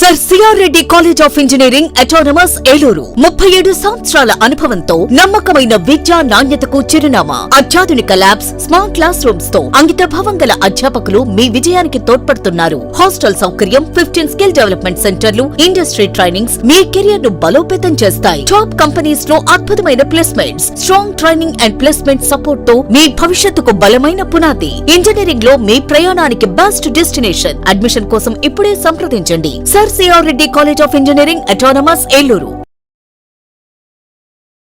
Sir CR Reddy college of engineering autonomous Eluru 37 సంవత్సరాల అనుభవంతో నమ్మకమైన విద్యా నాణ్యతకు చిరునామా. అత్యాధునిక ల్యాబ్స్, స్మార్ట్ క్లాస్ రూమ్స్ తో అంకితభావం గల అధ్యాపకులు మీ విజయానికి తోడ్పడుతున్నారు. హాస్టల్ సౌకర్యం, 15 స్కిల్ డెవలప్మెంట్ సెంటర్లు, ఇండస్ట్రీ ట్రైనింగ్స్ మీ కెరియర్ ను బలోపేతం చేస్తాయి. టాప్ కంపెనీస్ లో అద్భుతమైన placements, strong training and placement support తో మీ భవిష్యత్తుకు బలమైన పునాది. ఇంజనీరింగ్ లో మీ ప్రయాణానికి బెస్ట్ డెస్టినేషన్. అడ్మిషన్ కోసం ఇప్పుడే సంప్రదించండి. Sir CR Reddy college of engineering autonomous Eluru.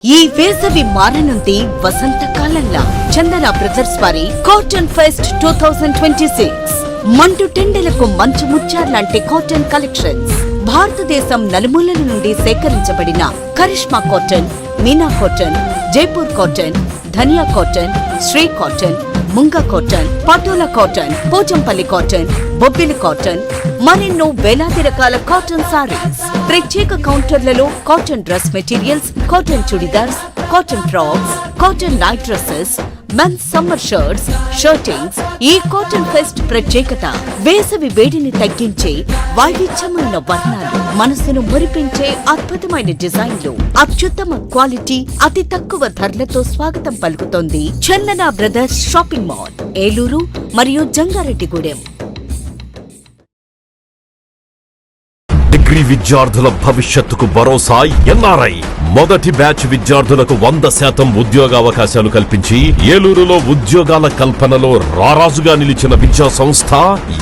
ఈ వేసవి మారనుంది వసంతకాలంలా. చందన బ్రదర్స్ వారి కాటన్ ఫెస్ట్ 2026 మండు టెండలకు మంచు ముత్యాల్లాంటి కాటన్ కలెక్షన్స్. భారతదేశం నలుమూలల నుండి సేకరించబడిన Karishma cotton, Meena cotton, Jaipur cotton, Dhaniya cotton, Shri cotton, Munga cotton, Patola cotton, Pochampally cotton, Bobbili cotton, మరెన్నో వేలాది రకాల కాటన్ సారీస్. ప్రత్యేక కౌంటర్లలో cotton dress materials, cotton churidars, cotton frocks, cotton night dresses, men's summer shirts, shirtings. ఈ కాటన్ ఫెస్ట్ ప్రత్యేకత వేసవి వేడిని తగ్గించే వైవిధ్యమైన వర్ణాలు, మనసును మురిపించే అద్భుతమైన డిజైన్లు, అత్యుత్తమ క్వాలిటీ, అతి తక్కువ ధరలతో స్వాగతం పలుకుతోంది చందన బ్రదర్స్ షాపింగ్ మాల్, ఏలూరు మరియు జంగారెడ్డిగూడెం. డిగ్రీ విద్యార్థుల భవిష్యత్తుకు భరోసా ఎన్ఆర్ఐ. మొదటి బ్యాచ్ విద్యార్థులకు 100% ఉద్యోగావకాశాలు కల్పించి ఏలూరులో ఉద్యోగాల కల్పనలో రారాజుగా నిలిచిన విద్యా సంస్థ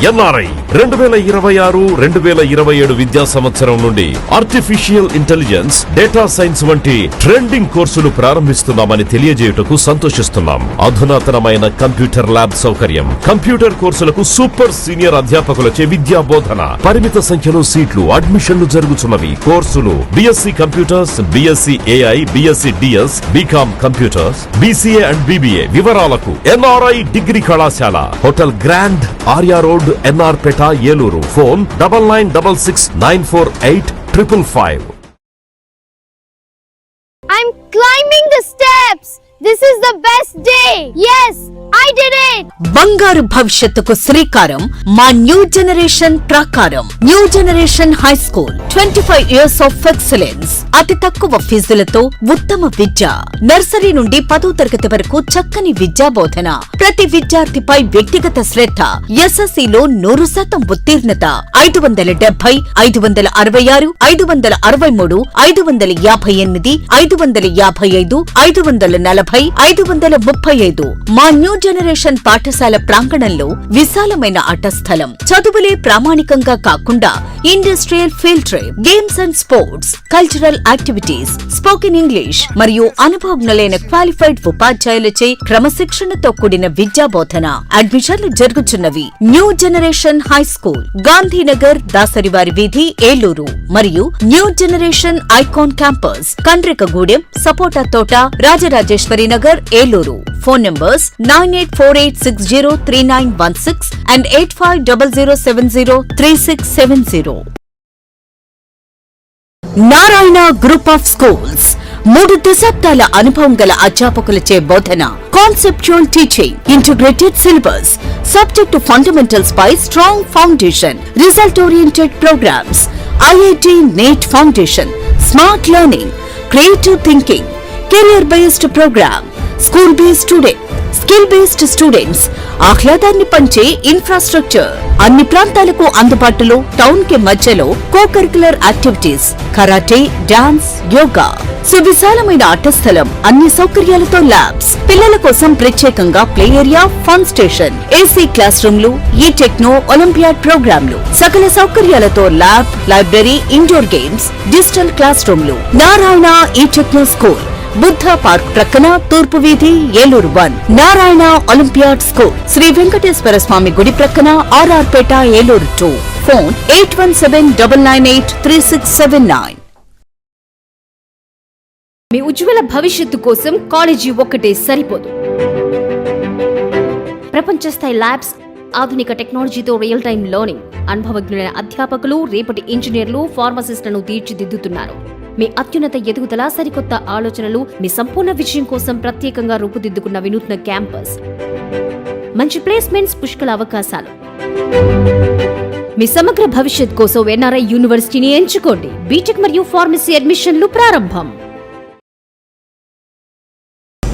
ఎన్ఆర్ఐ. 2026-2027 విద్యా సంవత్సరం నుండి ఆర్టిఫిషియల్ ఇంటెలిజెన్స్, డేటా సైన్స్ వంటి ట్రెండింగ్ కోర్సులు ప్రారంభిస్తున్నామని తెలియజేయుటకు సంతోషిస్తున్నాం. అధునాతనమైన కంప్యూటర్ ల్యాబ్ సౌకర్యం, కంప్యూటర్ కోర్సులకు సూపర్ సీనియర్ అధ్యాపకులచే విద్యా బోధన, పరిమిత సంఖ్యలో సీట్లు, అడ్మిషన్లు జరుగుతున్నవి. కోర్సులు BSc computers, BSc AI, BSc DS, BCom computers, BCA and BBA. వివరాలకు ఎన్ఆర్ఐ డిగ్రీ కళాశాల, hotel grand, Arya road, NR Peta, Eluru. Phone 9966948555. I'm climbing the steps. This is the best day. Yes, I did it. బంగారు భవిష్యత్తుకు శ్రీకారం మా new generation ప్రాకారం. New generation high school, 25 years of excellence. అతి తక్కువ ఫీజులతో ఉత్తమ విద్య. నర్సరీ నుండి 10వ తరగతి వరకు చక్కని విద్యా బోధన. ప్రతి విద్యార్థిపై వ్యక్తిగత శ్రద్ధ. SSCలో 100% ఉత్తీర్ణత. 570, 566, 563, 558, 555, 540, 535. మా న్యూ జనరేషన్ పాఠశాల ప్రాంగణంలో విశాలమైన ఆట స్థలం. చదువులే ప్రామాణికంగా కాకుండా industrial field trip, games and sports, cultural activities, spoken English మరియు అనుభవజ్ఞులైన క్వాలిఫైడ్ ఉపాధ్యాయులచే క్రమశిక్షణతో కూడిన విద్యా బోధన. అడ్మిషన్లు జరుగుతున్నవి. New generation high school, Gandhinagar, దాసరివారి వీధి, ఏలూరు మరియు new generation icon campus, Kandrikagudem, సపోటా తోట, Rajarajeshwari Nagar, Eluru. Phone numbers 9848603916 and 8500703670. Narayana group of schools 3 దశాబ్దాల అనుభవం గల అధ్యాపకులచే బోధన. Conceptual teaching, integrated syllabus, subject fundamentals పై strong foundation, result oriented programmes, IIT NEET foundation, smart learning, creative thinking, career based program, school based student, skill based students, ఆహ్లాదాన్ని పంచే infrastructure, అన్ని ప్రాంతాలకు అందుబాటులో, టౌన్ కి మధ్యలో co curricular activities, karate, dance, yoga, సువిశాలమైన ఆట స్థలం, అన్ని సౌకర్యాలతో ల్యాబ్స్, పిల్లల కోసం ప్రత్యేకంగా play area, fun station, AC class రూమ్లు, ఈ టెక్నో ఒలింపియాడ్ ప్రోగ్రాంలు, సకల సౌకర్యాలతో lab, library, indoor games, digital class రూమ్లు. నారాయణ ఈ టెక్నో స్కూల్, బుద్ధ పార్క్ ప్రక్కన, తూర్పు వీధి, ఏలూరు 1. నారాయణ ఒలింపియాడ్ స్కూల్, శ్రీ వెంకటేశ్వర స్వామి గుడి ప్రక్కన, RR పేట, ఏలూరు 2. ఫోన్ 8179983679. మీ ఉజ్వల భవిష్యత్తు కోసం కాలేజీ ఒక్కటే సరిపోదు. ప్రపంచ స్థాయి ల్యాబ్స్, ఆధునిక టెక్నాలజీతో రియల్ టైం లెర్నింగ్, అనుభవజ్ఞులైన అధ్యాపకులు, రేపటి ఇంజనీర్లు, ఫార్మసిస్టులను తీర్చిదిద్దుతున్నారు. మీ అత్యున్నత ఎదుగుదల, సరికొత్త ఆలోచనలు, మీ సంపూర్ణ విజయం కోసం ప్రత్యేకంగా రూపుదిద్దుకున్న వినూత్న క్యాంపస్, మంచి ప్లేస్మెంట్స్, పుష్కల అవకాశాలు. మీ సమగ్ర భవిష్యత్ కోసం ఎన్ఆర్ఐ యూనివర్సిటీని ఎంచుకోండి. బీటెక్ మరియు ఫార్మసీ అడ్మిషన్లు ప్రారంభం.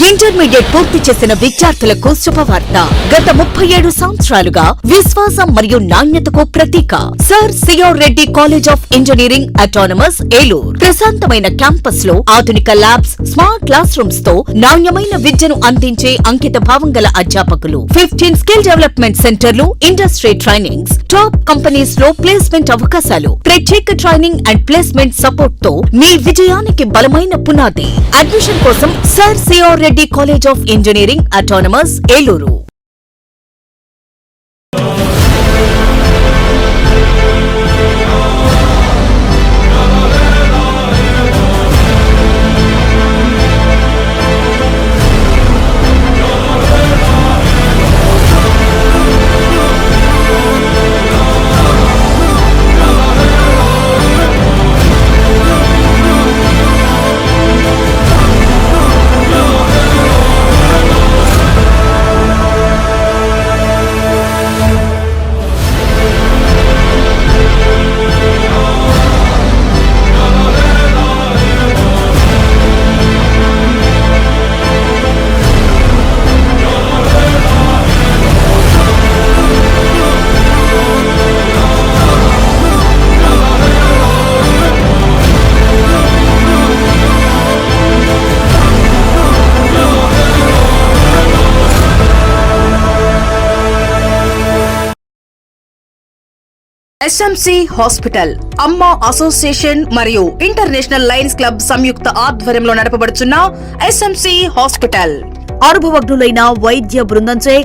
ఇంటర్మీడియట్ పూర్తి చేసిన విద్యార్థులకు శుభవార్త. గత 37 సంవత్సరాలుగా విశ్వాసం మరియు నాణ్యతకు ప్రతీక sir CR Reddy college of engineering autonomous Eluru. ప్రశాంతమైన క్యాంపస్ లో ఆధునిక ల్యాబ్స్, స్మార్ట్ క్లాస్ రూమ్స్ తో నాణ్యమైన విద్యను అందించే అంకిత భావం గల అధ్యాపకులు, 15 స్కిల్ డెవలప్మెంట్ సెంటర్లు, ఇండస్ట్రీ ట్రైనింగ్స్, టాప్ కంపెనీస్ లో ప్లేస్మెంట్ అవకాశాలు, ప్రత్యేక ట్రైనింగ్ అండ్ ప్లేస్మెంట్ సపోర్ట్ తో మీ విజయానికి బలమైన పునాది. అడ్మిషన్ కోసం sir CR Reddy college of engineering autonomous Eluru. SMC hospital, Amma association మరియు ఇంటర్నేషనల్ లయన్స్ క్లబ్ సంయుక్త ఆధ్వర్యంలో నడపబడుచున్న ఎస్ఎంసి హాస్పిటల్ అనుభవజ్ఞులైన వైద్య బృందంచే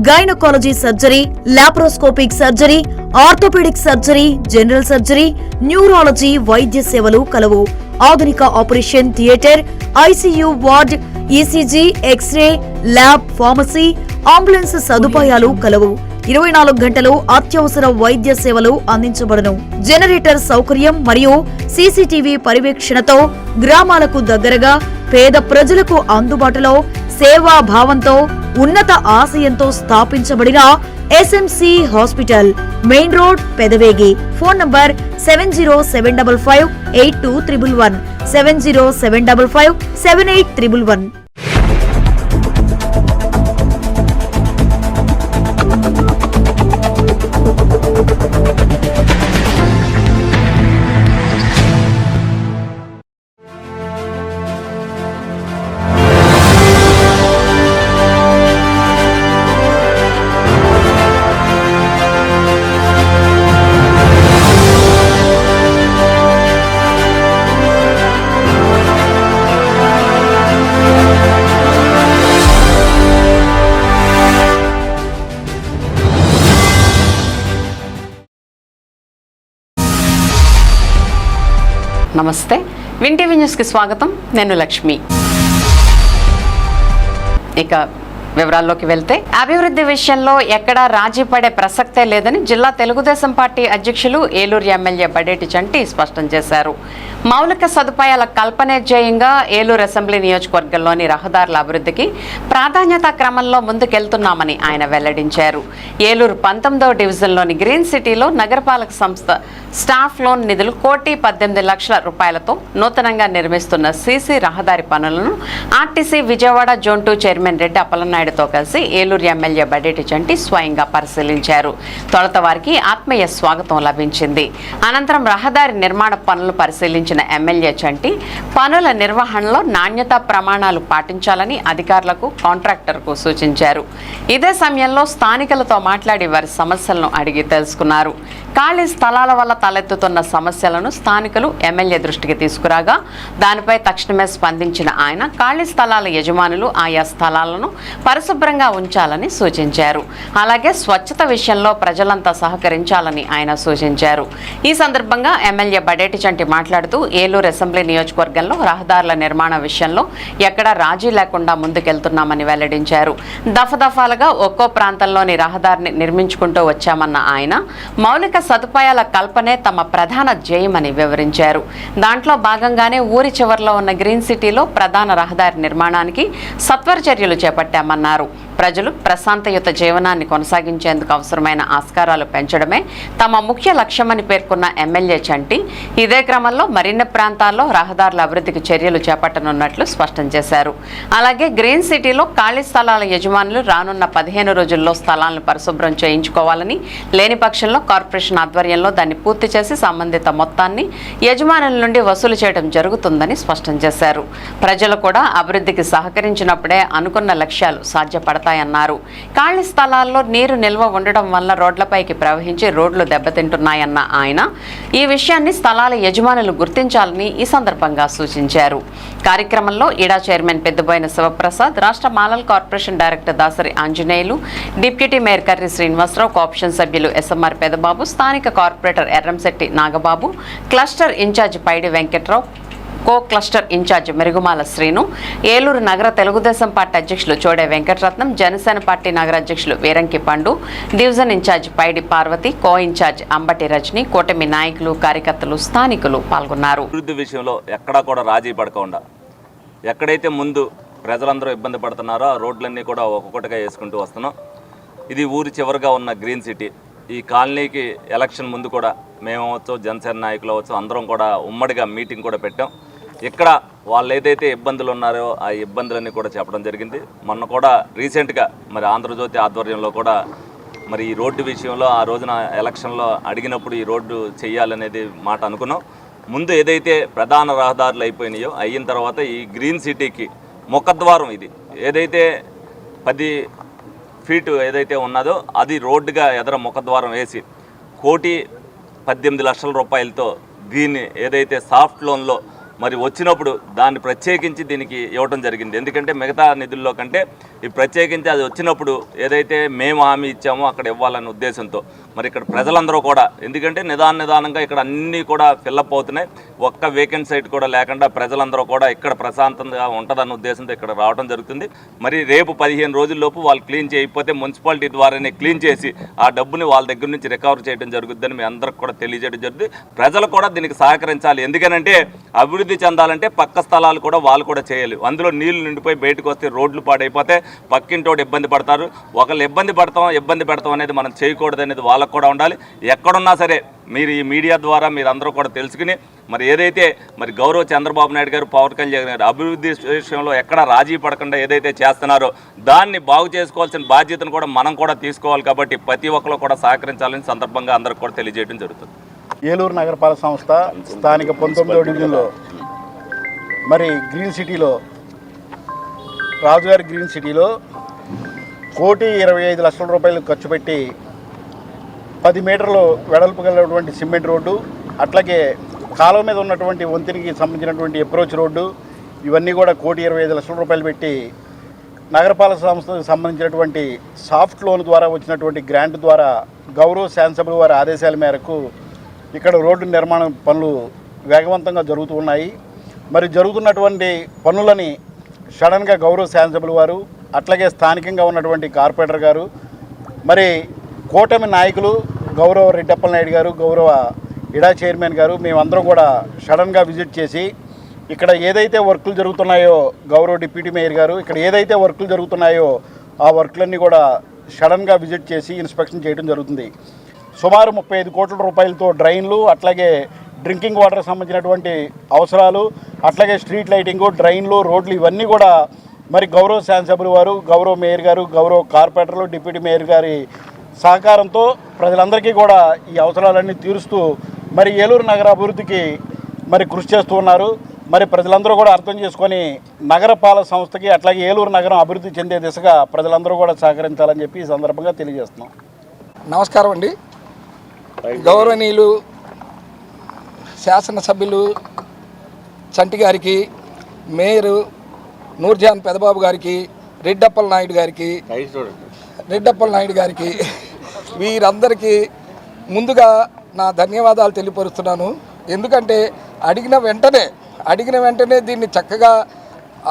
gynaecology surgery, laparoscopic surgery, orthopaedic surgery, general surgery, neurology వైద్య సేవలు కలవు. ఆధునిక operation theatre, ICU ward, ECG, x ray, lab, pharmacy, ambulance సదుపాయాలు కలవు. 24 గంటలు అత్యవసర వైద్య సేవలు అందించబడును. జనరేటర్ సౌకర్యం మరియు సీసీటీవీ పర్యవేక్షణతో గ్రామాలకు దగ్గరగా పేద ప్రజలకు అందుబాటులో సేవా భావంతో ఉన్నత ఆశయంతో స్థాపించబడిన SMC hospital, main road, Pedavegi. Phone number 7075582111 70755811. నమస్తే, విన్ టీవీ న్యూస్కి స్వాగతం. నేను లక్ష్మి. ఇక వివరాల్లోకి వెళ్తే, అభివృద్ధి విషయంలో ఎక్కడా రాజీ పడే ప్రసక్తే లేదని జిల్లా తెలుగుదేశం పార్టీ అధ్యక్షులు ఏలూరు ఎమ్మెల్యే బడేటి చంటి స్పష్టం చేశారు. మౌలిక సదుపాయాల కల్పనే ధ్యేయంగా ఏలూరు అసెంబ్లీ నియోజకవర్గంలోని రహదారుల అభివృద్ధికి ప్రాధాన్యత క్రమంలో ముందుకెళ్తున్నామని ఆయన వెల్లడించారు. ఏలూరు 19వ డివిజన్లోని గ్రీన్ సిటీలో నగరపాలక సంస్థ స్టాఫ్ లోన్ నిధులు 1,18,00,000 నూతనంగా నిర్మిస్తున్న సీసీ రహదారి పనులను RTC Vijayawada zone 2 chairman Reddy అప్పలనాయుడుతో కలిసి ఏలూరు ఎమ్మెల్యే బడేటి చంటి స్వయంగా పరిశీలించారు. తొలుత వారికి ఆత్మీయ స్వాగతం లభించింది. అనంతరం రహదారి నిర్మాణ పనులు పరిశీలించిన ఎమ్మెల్యే చంటి పనుల నిర్వహణలో నాణ్యతా ప్రమాణాలు పాటించాలని అధికారులకు, కాంట్రాక్టర్కు సూచించారు. ఇదే సమయంలో స్థానికులతో మాట్లాడి వారి సమస్యలను అడిగి తెలుసుకున్నారు. ఖాళీ స్థలాల వల్ల తలెత్తుతున్న సమస్యలను స్థానికులు ఎమ్మెల్యే దృష్టికి తీసుకురాగా దానిపై తక్షణమే స్పందించిన ఆయన ఖాళీ స్థలాల యజమానులు ఆయా స్థలాలను పరిశుభ్రంగా ఉంచాలని సూచించారు. అలాగే స్వచ్ఛత విషయంలో ప్రజలంతా సహకరించాలని ఆయన సూచించారు. ఈ సందర్భంగా ఎమ్మెల్యే బడేటి చంటి మాట్లాడుతూ ఏలూరు అసెంబ్లీ నియోజకవర్గంలో రహదారుల నిర్మాణ విషయంలో ఎక్కడా రాజీ లేకుండా ముందుకెళ్తున్నామని వెల్లడించారు. దఫదఫాలుగా ఒక్కో ప్రాంతంలోని రహదారిని నిర్మించుకుంటూ వచ్చామన్న ఆయన మౌలిక సదుపాయాల కల్పనే తమ ప్రధాన ధ్యేయమని వివరించారు. దాంట్లో భాగంగానే ఊరి చివర్లో ఉన్న గ్రీన్ సిటీలో ప్రధాన రహదారి నిర్మాణానికి సత్వర చర్యలు చేపట్టామన్నారు. ప్రజలు ప్రశాంతయుత జీవనాన్ని కొనసాగించేందుకు అవసరమైన ఆస్కారాలు పెంచడమే తమ ముఖ్య లక్ష్యమని పేర్కొన్న ఎమ్మెల్యే చంటి ఇదే క్రమంలో మరిన్ని ప్రాంతాల్లో రహదారుల అభివృద్ధికి చర్యలు చేపట్టనున్నట్లు స్పష్టం చేశారు. అలాగే గ్రీన్ సిటీలో ఖాళీ స్థలాల యజమానులు రానున్న 15 రోజుల్లో స్థలాలను పరిశుభ్రం చేయించుకోవాలని, లేని పక్షంలో కార్పొరేషన్ ఆధ్వర్యంలో దాన్ని పూర్తి చేసి సంబంధిత మొత్తాన్ని యజమానుల నుండి వసూలు చేయడం జరుగుతుందని స్పష్టం చేశారు. ప్రజలు కూడా అభివృద్ధికి సహకరించినప్పుడే అనుకున్న లక్ష్యాలు సాధ్యపడతాయన్నారు. ఖాళీ స్థలాల్లో నీరు నిల్వ ఉండడం వల్ల రోడ్లపైకి ప్రవహించి రోడ్లు దెబ్బతింటున్నాయన్న ఆయన ఈ విషయాన్ని స్థలాల యజమానులు గుర్తించాలని ఈ సందర్భంగా సూచించారు. కార్యక్రమంలో ఇడా చైర్మన్ పెద్దబోయిన శివప్రసాద్, రాష్ట్ర మాలల్ corporation director Dasari Anjaneyulu, deputy mayor Karri Srinivasarao, co option సభ్యులు ఎస్ఎంఆర్ పెదబాబు, స్థానిక corporator Erramsetti Nagababu, cluster in charge Paidi Venkatrao, co cluster in charge Merugumala Srinu, Eluru నగర తెలుగుదేశం పార్టీ అధ్యక్షులు చోడే వెంకటరత్నం, జనసేన పార్టీ నగర అధ్యక్షులు వీరంకి పండు, డివిజన్ ఇన్ఛార్జ్ పైడి పార్వతి, కో ఇన్ఛార్జ్ అంబటి రజని, కూటమి నాయకులు, కార్యకర్తలు, స్థానికులు పాల్గొన్నారు. అభివృద్ధి విషయంలో ఎక్కడా కూడా రాజీ పడకుండా ఎక్కడైతే ముందు ప్రజలందరూ ఇబ్బంది పడుతున్నారో ఆ రోడ్లన్నీ కూడా ఒక్కొక్కటిగా వేసుకుంటూ వస్తున్నాం. ఇది ఊరి చివరిగా ఉన్న గ్రీన్ సిటీ. ఈ కాలనీకి ఎలక్షన్ ముందు కూడా మేము అవ్వచ్చు, జనసేన నాయకులు అవ్వచ్చు, అందరం కూడా ఉమ్మడిగా మీటింగ్ కూడా పెట్టాం. ఇక్కడ వాళ్ళు ఏదైతే ఇబ్బందులు ఉన్నారో ఆ ఇబ్బందులన్నీ కూడా చెప్పడం జరిగింది. మొన్న కూడా రీసెంట్గా మరి ఆంధ్రజ్యోతి ఆధ్వర్యంలో కూడా మరి ఈ రోడ్డు విషయంలో ఆ రోజున ఎలక్షన్లో అడిగినప్పుడు ఈ రోడ్డు చేయాలనేది మాట అనుకున్నాం. ముందు ఏదైతే ప్రధాన రహదారులు అయిపోయినాయో అయిన తర్వాత ఈ గ్రీన్ సిటీకి ముఖద్వారం ఇది ఏదైతే 10 ఫీటు ఏదైతే ఉన్నదో అది రోడ్డుగా ఎదర ముఖద్వారం వేసి 1,18,00,000 రూపాయలతో దీన్ని ఏదైతే సాఫ్ట్ లోన్లో మరి వచ్చినప్పుడు దాన్ని ప్రత్యేకించి దీనికి ఇవ్వడం జరిగింది. ఎందుకంటే మిగతా నిధుల్లో కంటే ఈ ప్రత్యేకించి అది వచ్చినప్పుడు ఏదైతే మేము హామీ ఇచ్చామో అక్కడ ఇవ్వాలనే ఉద్దేశంతో మరి ఇక్కడ ప్రజలందరూ కూడా, ఎందుకంటే నిదానంగా ఇక్కడ అన్నీ కూడా ఫిల్అప్ అవుతున్నాయి, ఒక్క వేకెంట్ సైట్ కూడా లేకుండా ప్రజలందరూ కూడా ఇక్కడ ప్రశాంతంగా ఉంటుందన్న ఉద్దేశంతో ఇక్కడ రావడం జరుగుతుంది. మరి రేపు 15 రోజుల్లోపు వాళ్ళు క్లీన్ చేయకపోతే మున్సిపాలిటీ ద్వారానే క్లీన్ చేసి ఆ డబ్బుని వాళ్ళ దగ్గర నుంచి రికవర్ చేయడం జరుగుతుందని మీ అందరికి కూడా తెలియజేయడం జరుగుతుంది. ప్రజలు కూడా దీనికి సహకరించాలి. ఎందుకనంటే అభివృద్ధి చెందాలంటే పక్క స్థలాలు కూడా వాళ్ళు కూడా చేయాలి. అందులో నీళ్లు నిండిపోయి బయటకు వస్తే రోడ్లు పాడైపోతే పక్కింటోడు ఇబ్బంది పడతారు. ఒకళ్ళు ఇబ్బంది పెడతాం అనేది మనం చేయకూడదు అనేది వాళ్ళకు కూడా ఉండాలి. ఎక్కడున్నా సరే మీరు ఈ మీడియా ద్వారా మీరు అందరూ కూడా తెలుసుకుని మరి ఏదైతే మరి గౌరవ చంద్రబాబు నాయుడు గారు, పవన్ కళ్యాణ్ గారు అభివృద్ధి విషయంలో ఎక్కడ రాజీ పడకుండా ఏదైతే చేస్తున్నారో దాన్ని బాగు చేసుకోవాల్సిన బాధ్యతను కూడా మనం కూడా తీసుకోవాలి. కాబట్టి ప్రతి ఒక్కరు కూడా సహకరించాలని సందర్భంగా అందరికి కూడా తెలియజేయడం జరుగుతుంది. ఏలూరు నగరపాలక సంస్థ స్థానిక 19వ డివిజన్లో మరి గ్రీన్ సిటీలో రాజుగారి గ్రీన్ సిటీలో 1,25,00,000 రూపాయలు ఖర్చు పెట్టి 10 మీటర్లు వెడల్పు కలిగినటువంటి సిమెంట్ రోడ్డు, అట్లాగే కాలువ మీద ఉన్నటువంటి వంతెనకి సంబంధించినటువంటి అప్రోచ్ రోడ్డు, ఇవన్నీ కూడా 1,25,00,000 రూపాయలు పెట్టి నగరపాలక సంస్థకు సంబంధించినటువంటి సాఫ్ట్ లోన్ ద్వారా వచ్చినటువంటి గ్రాంట్ ద్వారా గౌరవ శాసనసభ్యుల వారి ఆదేశాల మేరకు ఇక్కడ రోడ్డు నిర్మాణం పనులు వేగవంతంగా జరుగుతూ ఉన్నాయి. మరి జరుగుతున్నటువంటి పనులని సడన్గా గౌరవ శాసనసభ్యుల వారు, అట్లాగే స్థానికంగా ఉన్నటువంటి కార్పొరేటర్ గారు, మరి కూటమి నాయకులు గౌరవ రెడ్డప్పల నాయుడు గారు, గౌరవ ఇడా చైర్మన్ గారు, మేమందరం కూడా సడన్గా విజిట్ చేసి ఇక్కడ ఏదైతే వర్కులు జరుగుతున్నాయో గౌరవ డిప్యూటీ మేయర్ గారు ఇక్కడ ఏదైతే వర్కులు జరుగుతున్నాయో ఆ వర్కులన్నీ కూడా సడన్గా విజిట్ చేసి ఇన్స్పెక్షన్ చేయడం జరుగుతుంది. సుమారు 35 కోట్ల రూపాయలతో డ్రైన్లు, అట్లాగే డ్రింకింగ్ వాటర్ సంబంధించినటువంటి అవసరాలు, అట్లాగే స్ట్రీట్ లైటింగు, డ్రైన్లు, రోడ్లు ఇవన్నీ కూడా మరి గౌరవ శాసనసభ్యుల వారు, గౌరవ మేయర్ గారు, గౌరవ కార్పొరేటర్లు, డిప్యూటీ మేయర్ గారి సహకారంతో ప్రజలందరికీ కూడా ఈ అవసరాలన్నీ తీరుస్తూ మరి ఏలూరు నగర అభివృద్ధికి మరి కృషి చేస్తూ ఉన్నారు. మరి ప్రజలందరూ కూడా అర్థం చేసుకొని నగరపాలక సంస్థకి అట్లాగే ఏలూరు నగరం అభివృద్ధి చెందే దిశగా ప్రజలందరూ కూడా సహకరించాలని చెప్పి ఈ సందర్భంగా తెలియజేస్తున్నాం. నమస్కారం అండి. గౌరవనీయులు శాసనసభ్యులు చంటి గారికి, మేయరు నూర్జాన్ పెదబాబు గారికి, రెడ్డప్పల నాయుడు గారికి వీరందరికీ ముందుగా నా ధన్యవాదాలు తెలియపరుస్తున్నాను. ఎందుకంటే అడిగిన వెంటనే దీన్ని చక్కగా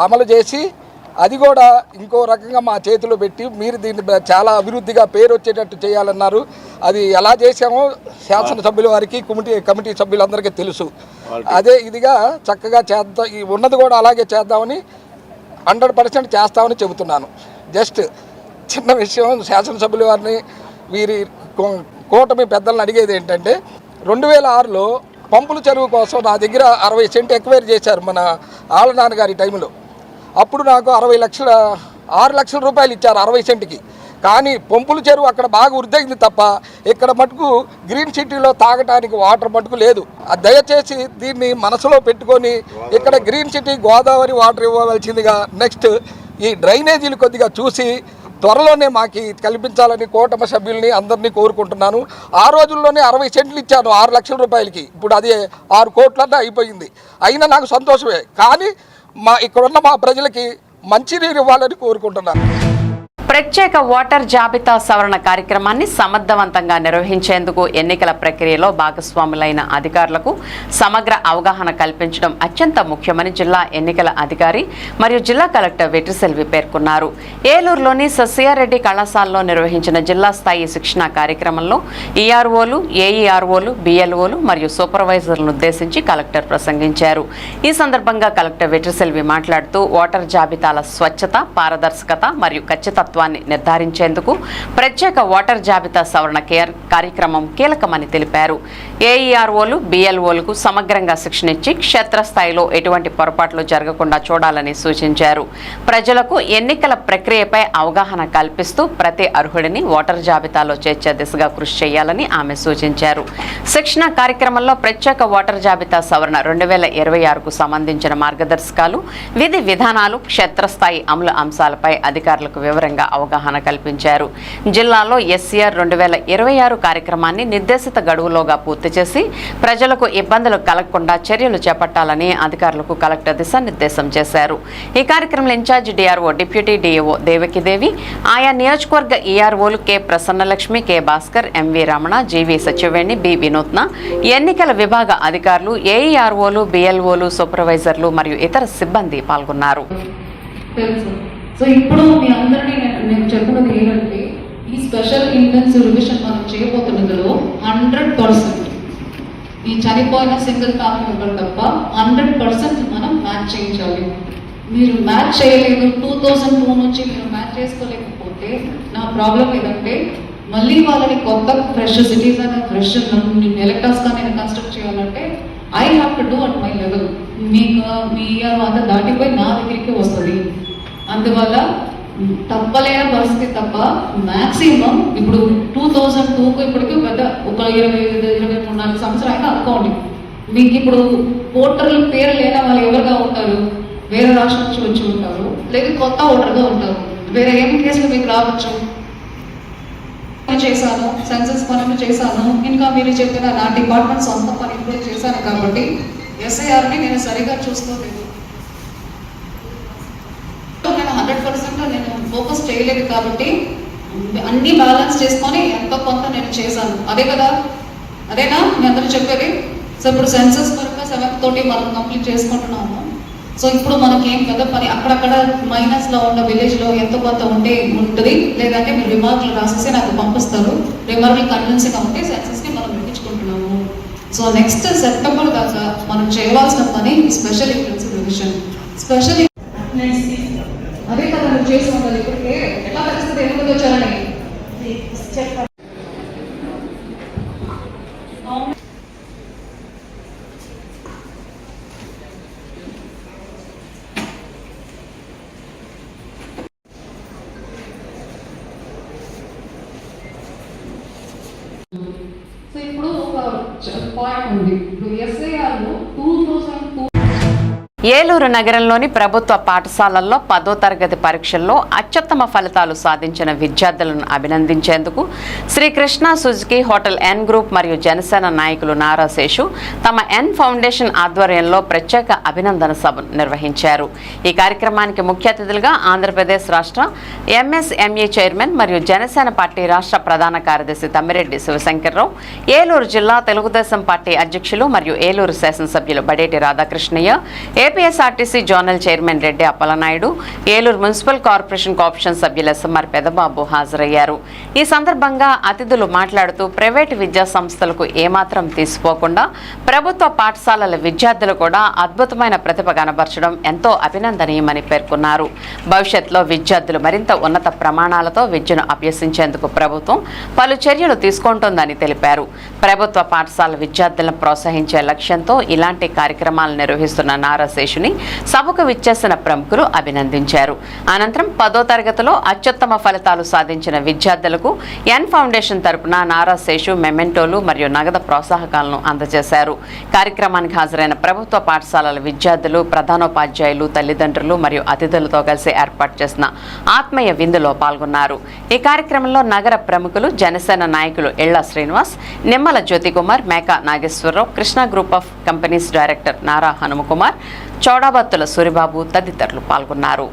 అమలు చేసి అది కూడా ఇంకో రకంగా మా చేతిలో పెట్టి మీరు దీన్ని చాలా అభివృద్ధిగా పేరు వచ్చేటట్టు చేయాలన్నారు. అది ఎలా చేశామో శాసనసభ్యుల వారికి, కమిటీ సభ్యులందరికీ తెలుసు. అదే ఇదిగా చక్కగా చేద్దాం, ఉన్నది కూడా అలాగే చేద్దామని 100% చేస్తామని చెబుతున్నాను. జస్ట్ చిన్న విషయం, శాసనసభ్యుల వారిని వీరి కూటమి పెద్దలను అడిగేది ఏంటంటే 2006లో పంపుల చెరువు కోసం నా దగ్గర 60 సెంట్ ఎక్వైర్ చేశారు మన ఆళ్ళ నాన్నగారి టైంలో. అప్పుడు నాకు 6 లక్షల రూపాయలు ఇచ్చారు 60 సెంట్కి. కానీ పంపుల చెరువు అక్కడ బాగా వృద్ధయింది తప్ప ఇక్కడ మటుకు గ్రీన్ సిటీలో తాగడానికి వాటర్ మటుకు లేదు. దయచేసి దీన్ని మనసులో పెట్టుకొని ఇక్కడ గ్రీన్ సిటీ గోదావరి వాటర్ ఇవ్వవలసిందిగా, నెక్స్ట్ ఈ డ్రైనేజీలు కొద్దిగా చూసి త్వరలోనే మాకు కల్పించాలని కూటమి సభ్యుల్ని అందరినీ కోరుకుంటున్నాను. ఆ రోజుల్లోనే 60 సెంట్లు ఇచ్చాను 6 లక్షల రూపాయలకి. ఇప్పుడు అది 6 కోట్లన్నా అయిపోయింది. అయినా నాకు సంతోషమే. కానీ ఇక్కడున్న మా ప్రజలకి మంచినీరు ఇవ్వాలని కోరుకుంటున్నాను. ప్రత్యేక ఓటర్ జాబితా సవరణ కార్యక్రమాన్ని సమర్థవంతంగా నిర్వహించేందుకు ఎన్నికల ప్రక్రియలో భాగస్వాములైన అధికారులకు సమగ్ర అవగాహన కల్పించడం అత్యంత ముఖ్యమని జిల్లా ఎన్నికల అధికారి మరియు జిల్లా కలెక్టర్ వెట్రిసెల్వి పేర్కొన్నారు. ఏలూరులోని సస్యారెడ్డి కళాశాలలో నిర్వహించిన జిల్లా స్థాయి శిక్షణ కార్యక్రమంలో ఈఆర్ఓలు, ఏఈఆర్ఓలు, బిఎల్ఓలు మరియు సూపర్వైజర్లను ఉద్దేశించి కలెక్టర్ ప్రసంగించారు. ఈ సందర్భంగా కలెక్టర్ వెట్రిసెల్వి మాట్లాడుతూ ఓటర్ జాబితాల స్వచ్ఛత, పారదర్శకత మరియు ఖచ్చితత్వం నిర్ధారించేందుకు ప్రత్యేక ఓటర్ జాబితా సవరణ కార్యక్రమం కీలకమని తెలిపారు. ఏఈఆర్ఓలు, బిఎల్ఓలకు సమగ్రంగా శిక్షణ ఇచ్చి క్షేత్రస్థాయిలో ఎటువంటి పొరపాట్లు జరగకుండా చూడాలని సూచించారు. ప్రజలకు ఎన్నికల ప్రక్రియపై అవగాహన కల్పిస్తూ ప్రతి అర్హుడిని ఓటర్ జాబితాలో చేర్చే దిశగా కృషి చేయాలని ఆమె సూచించారు. శిక్షణ కార్యక్రమంలో ప్రత్యేక ఓటర్ జాబితా సవరణ 2026కు సంబంధించిన మార్గదర్శకాలు, విధి విధానాలు, క్షేత్రస్థాయి అమలు అంశాలపై అధికారులకు వివరంగా అవగాహన కల్పించారు. జిల్లాలో ఎస్సీఆర్ 2026 కార్యక్రమాన్ని నిర్దేశిత గడువులోగా పూర్తి చేసి ప్రజలకు ఇబ్బందులు కలగకుండా చర్యలు చేపట్టాలని అధికారులకు కలెక్టర్ దిశానిర్దేశం చేశారు. ఈ కార్యక్రమంలో in charge DRO, deputy DAO Devakidevi, ఆయా నియోజకవర్గ ఈఆర్ఓలు K Prasannalakshmi, K Bhaskar, MV Ramana, GV Sachiveni, B Vinutna, ఎన్నికల విభాగ అధికారులు, ఏఈఆర్ఓలు, బిఎల్ఓలు, సూపర్వైజర్లు మరియు ఇతర సిబ్బంది పాల్గొన్నారు. సో ఇప్పుడు మీ అందరినీ నేను చెప్పినది ఏంటంటే, ఈ స్పెషల్ ఇంటెన్సివ్ రివిజన్ మనం చేయబోతున్నదిలో 100% ఈ చనిపోయిన సింగిల్ ఫ్యామిలీ మెంబర్ తప్ప 100% మనం మ్యాచ్ చేయించాలి. మీరు మ్యాచ్ చేయలేదు, 2002 నుంచి మీరు మ్యాచ్ చేసుకోలేకపోతే నా ప్రాబ్లం ఏదంటే మళ్ళీ వాళ్ళని కొత్త ఫ్రెష్ సిటిజన్, ఫ్రెష్ ఎలక్టర్స్గా నేను కన్స్ట్రక్ట్ చేయాలంటే I have to do at my level. మీకు మీ ఇయర్ అంతా దాటిపోయి నా దగ్గరికి వస్తుంది. అందువల్ల తప్పలేని పరిస్థితి తప్ప మ్యాక్సిమం ఇప్పుడు 2002కు ఇప్పటికీ పెద్ద ఒక 23-24 సంవత్సరాలు అయినా అనుకోండి. మీకు ఇప్పుడు ఓటర్ల పేరు లేని వాళ్ళు ఎవరుగా ఉంటారు? వేరే రాష్ట్రం నుంచి వచ్చి ఉంటారు, లేదా కొత్త ఓటర్గా ఉంటారు. వేరే ఏమి కేసులు మీకు రావచ్చు. చేశాను, సెన్సస్ పనులు చేశాను, ఇంకా మీరు చెప్పిన నా డిపార్ట్మెంట్ సొంత పని కూడా చేశాను కాబట్టి ఎస్ఐఆర్ని నేను సరిగా చూసుకోలేదు. నేను 100% నేను ఫోకస్ చేయలేదు కాబట్టి అన్ని బ్యాలెన్స్ చేసుకొని ఎంతో కొంత నేను చేశాను. అదే కదా, అదేనా మీ అందరూ చెప్పేది? సో ఇప్పుడు సెన్సస్ వరకు 7th తోటి మనం కంప్లీట్ చేసుకుంటున్నాము. సో ఇప్పుడు మనకేం పెద్ద పని, అక్కడక్కడ మైనస్లో ఉన్న విలేజ్లో ఎంతో కొంత ఉంటుంది, లేదంటే మీరు రిమార్కులు రాసేసి నాకు పంపిస్తారు. రిమార్కులు కన్విన్సింగ్గా ఉంటే సెన్సస్ని మనం పెట్టించుకుంటున్నాము. సో నెక్స్ట్ సెప్టెంబర్ దాకా మనం చేయవలసిన పని స్పెషల్ ఇంటెన్సివ్ రివిజన్. స్పెషల్ అదే కదా నువ్వు చేసి ఉండాలి. ఇప్పటికే ఎట్లా పరిస్థితి ఎందుకు వచ్చారని సో ఇప్పుడు ఒక పాయింట్ ఉంది. ఇప్పుడు ఎస్ఐఆర్లో 2002 ఏలూరు నగరంలోని ప్రభుత్వ పాఠశాలల్లో 10వ తరగతి పరీక్షల్లో అత్యుత్తమ ఫలితాలు సాధించిన విద్యార్థులను అభినందించేందుకు Srikrishna Suzuki hotel N group మరియు జనసేన నాయకులు నారా శేషు తమ ఎన్ ఫౌండేషన్ ఆధ్వర్యంలో ప్రత్యేక అభినందన సభ నిర్వహించారు. ఈ కార్యక్రమానికి ముఖ్య అతిథులుగా ఆంధ్రప్రదేశ్ రాష్ట్ర ఎంఎస్ఎంఈ చైర్మన్ మరియు జనసేన పార్టీ రాష్ట్ర ప్రధాన కార్యదర్శి తమ్మిరెడ్డి శివశంకర్రావు, ఏలూరు జిల్లా తెలుగుదేశం పార్టీ అధ్యక్షులు మరియు ఏలూరు శాసనసభ్యులు Badeti Radhakrishnaiah, AP APSRTC zonal chairman Reddy Appalanaidu, Eluru municipal corporation cooption సభ్యులు ఎస్ఎంఆర్ పెదబాబు హాజరయ్యారు. ఈ సందర్భంగా అతిథులు మాట్లాడుతూ ప్రైవేటు విద్యా సంస్థలకు ఏమాత్రం తీసిపోకుండా ప్రభుత్వ పాఠశాలల విద్యార్థులు కూడా అద్భుతమైన ప్రతిభ కనబరచడం ఎంతో అభినందనీయమని పేర్కొన్నారు. భవిష్యత్తులో విద్యార్థులు మరింత ఉన్నత ప్రమాణాలతో విద్యను అభ్యసించేందుకు ప్రభుత్వం పలు చర్యలు తీసుకుంటోందని తెలిపారు. ప్రభుత్వ పాఠశాల విద్యార్థులను ప్రోత్సహించే లక్ష్యంతో ఇలాంటి కార్యక్రమాలు నిర్వహిస్తున్న నారా శేషుని సభకు విచ్చేసిన ప్రముఖులు అభినందించారు. అనంతరం 10వ తరగతిలో అత్యుత్తమ ఫలితాలు సాధించిన విద్యార్థులకు ఎన్ ఫౌండేషన్ తరపున నారా శేషు మెమెంటోలు మరియు నగదు ప్రోత్సాహకాలను అందజేశారు. కార్యక్రమానికి హాజరైన ప్రభుత్వ పాఠశాలల విద్యార్థులు, ప్రధానోపాధ్యాయులు, తల్లిదండ్రులు మరియు అతిథులతో కలిసి ఏర్పాటు చేసిన ఆత్మీయ విందులో పాల్గొన్నారు. ఈ కార్యక్రమంలో నగర ప్రముఖులు, జనసేన నాయకులు Illa Srinivas, Nimmala Jyothikumar, Meka Nageswararao, Krishna group of companies director Nara Hanumakumar, Choudabathula Suribabu తదితరులు పాల్గొన్నారు.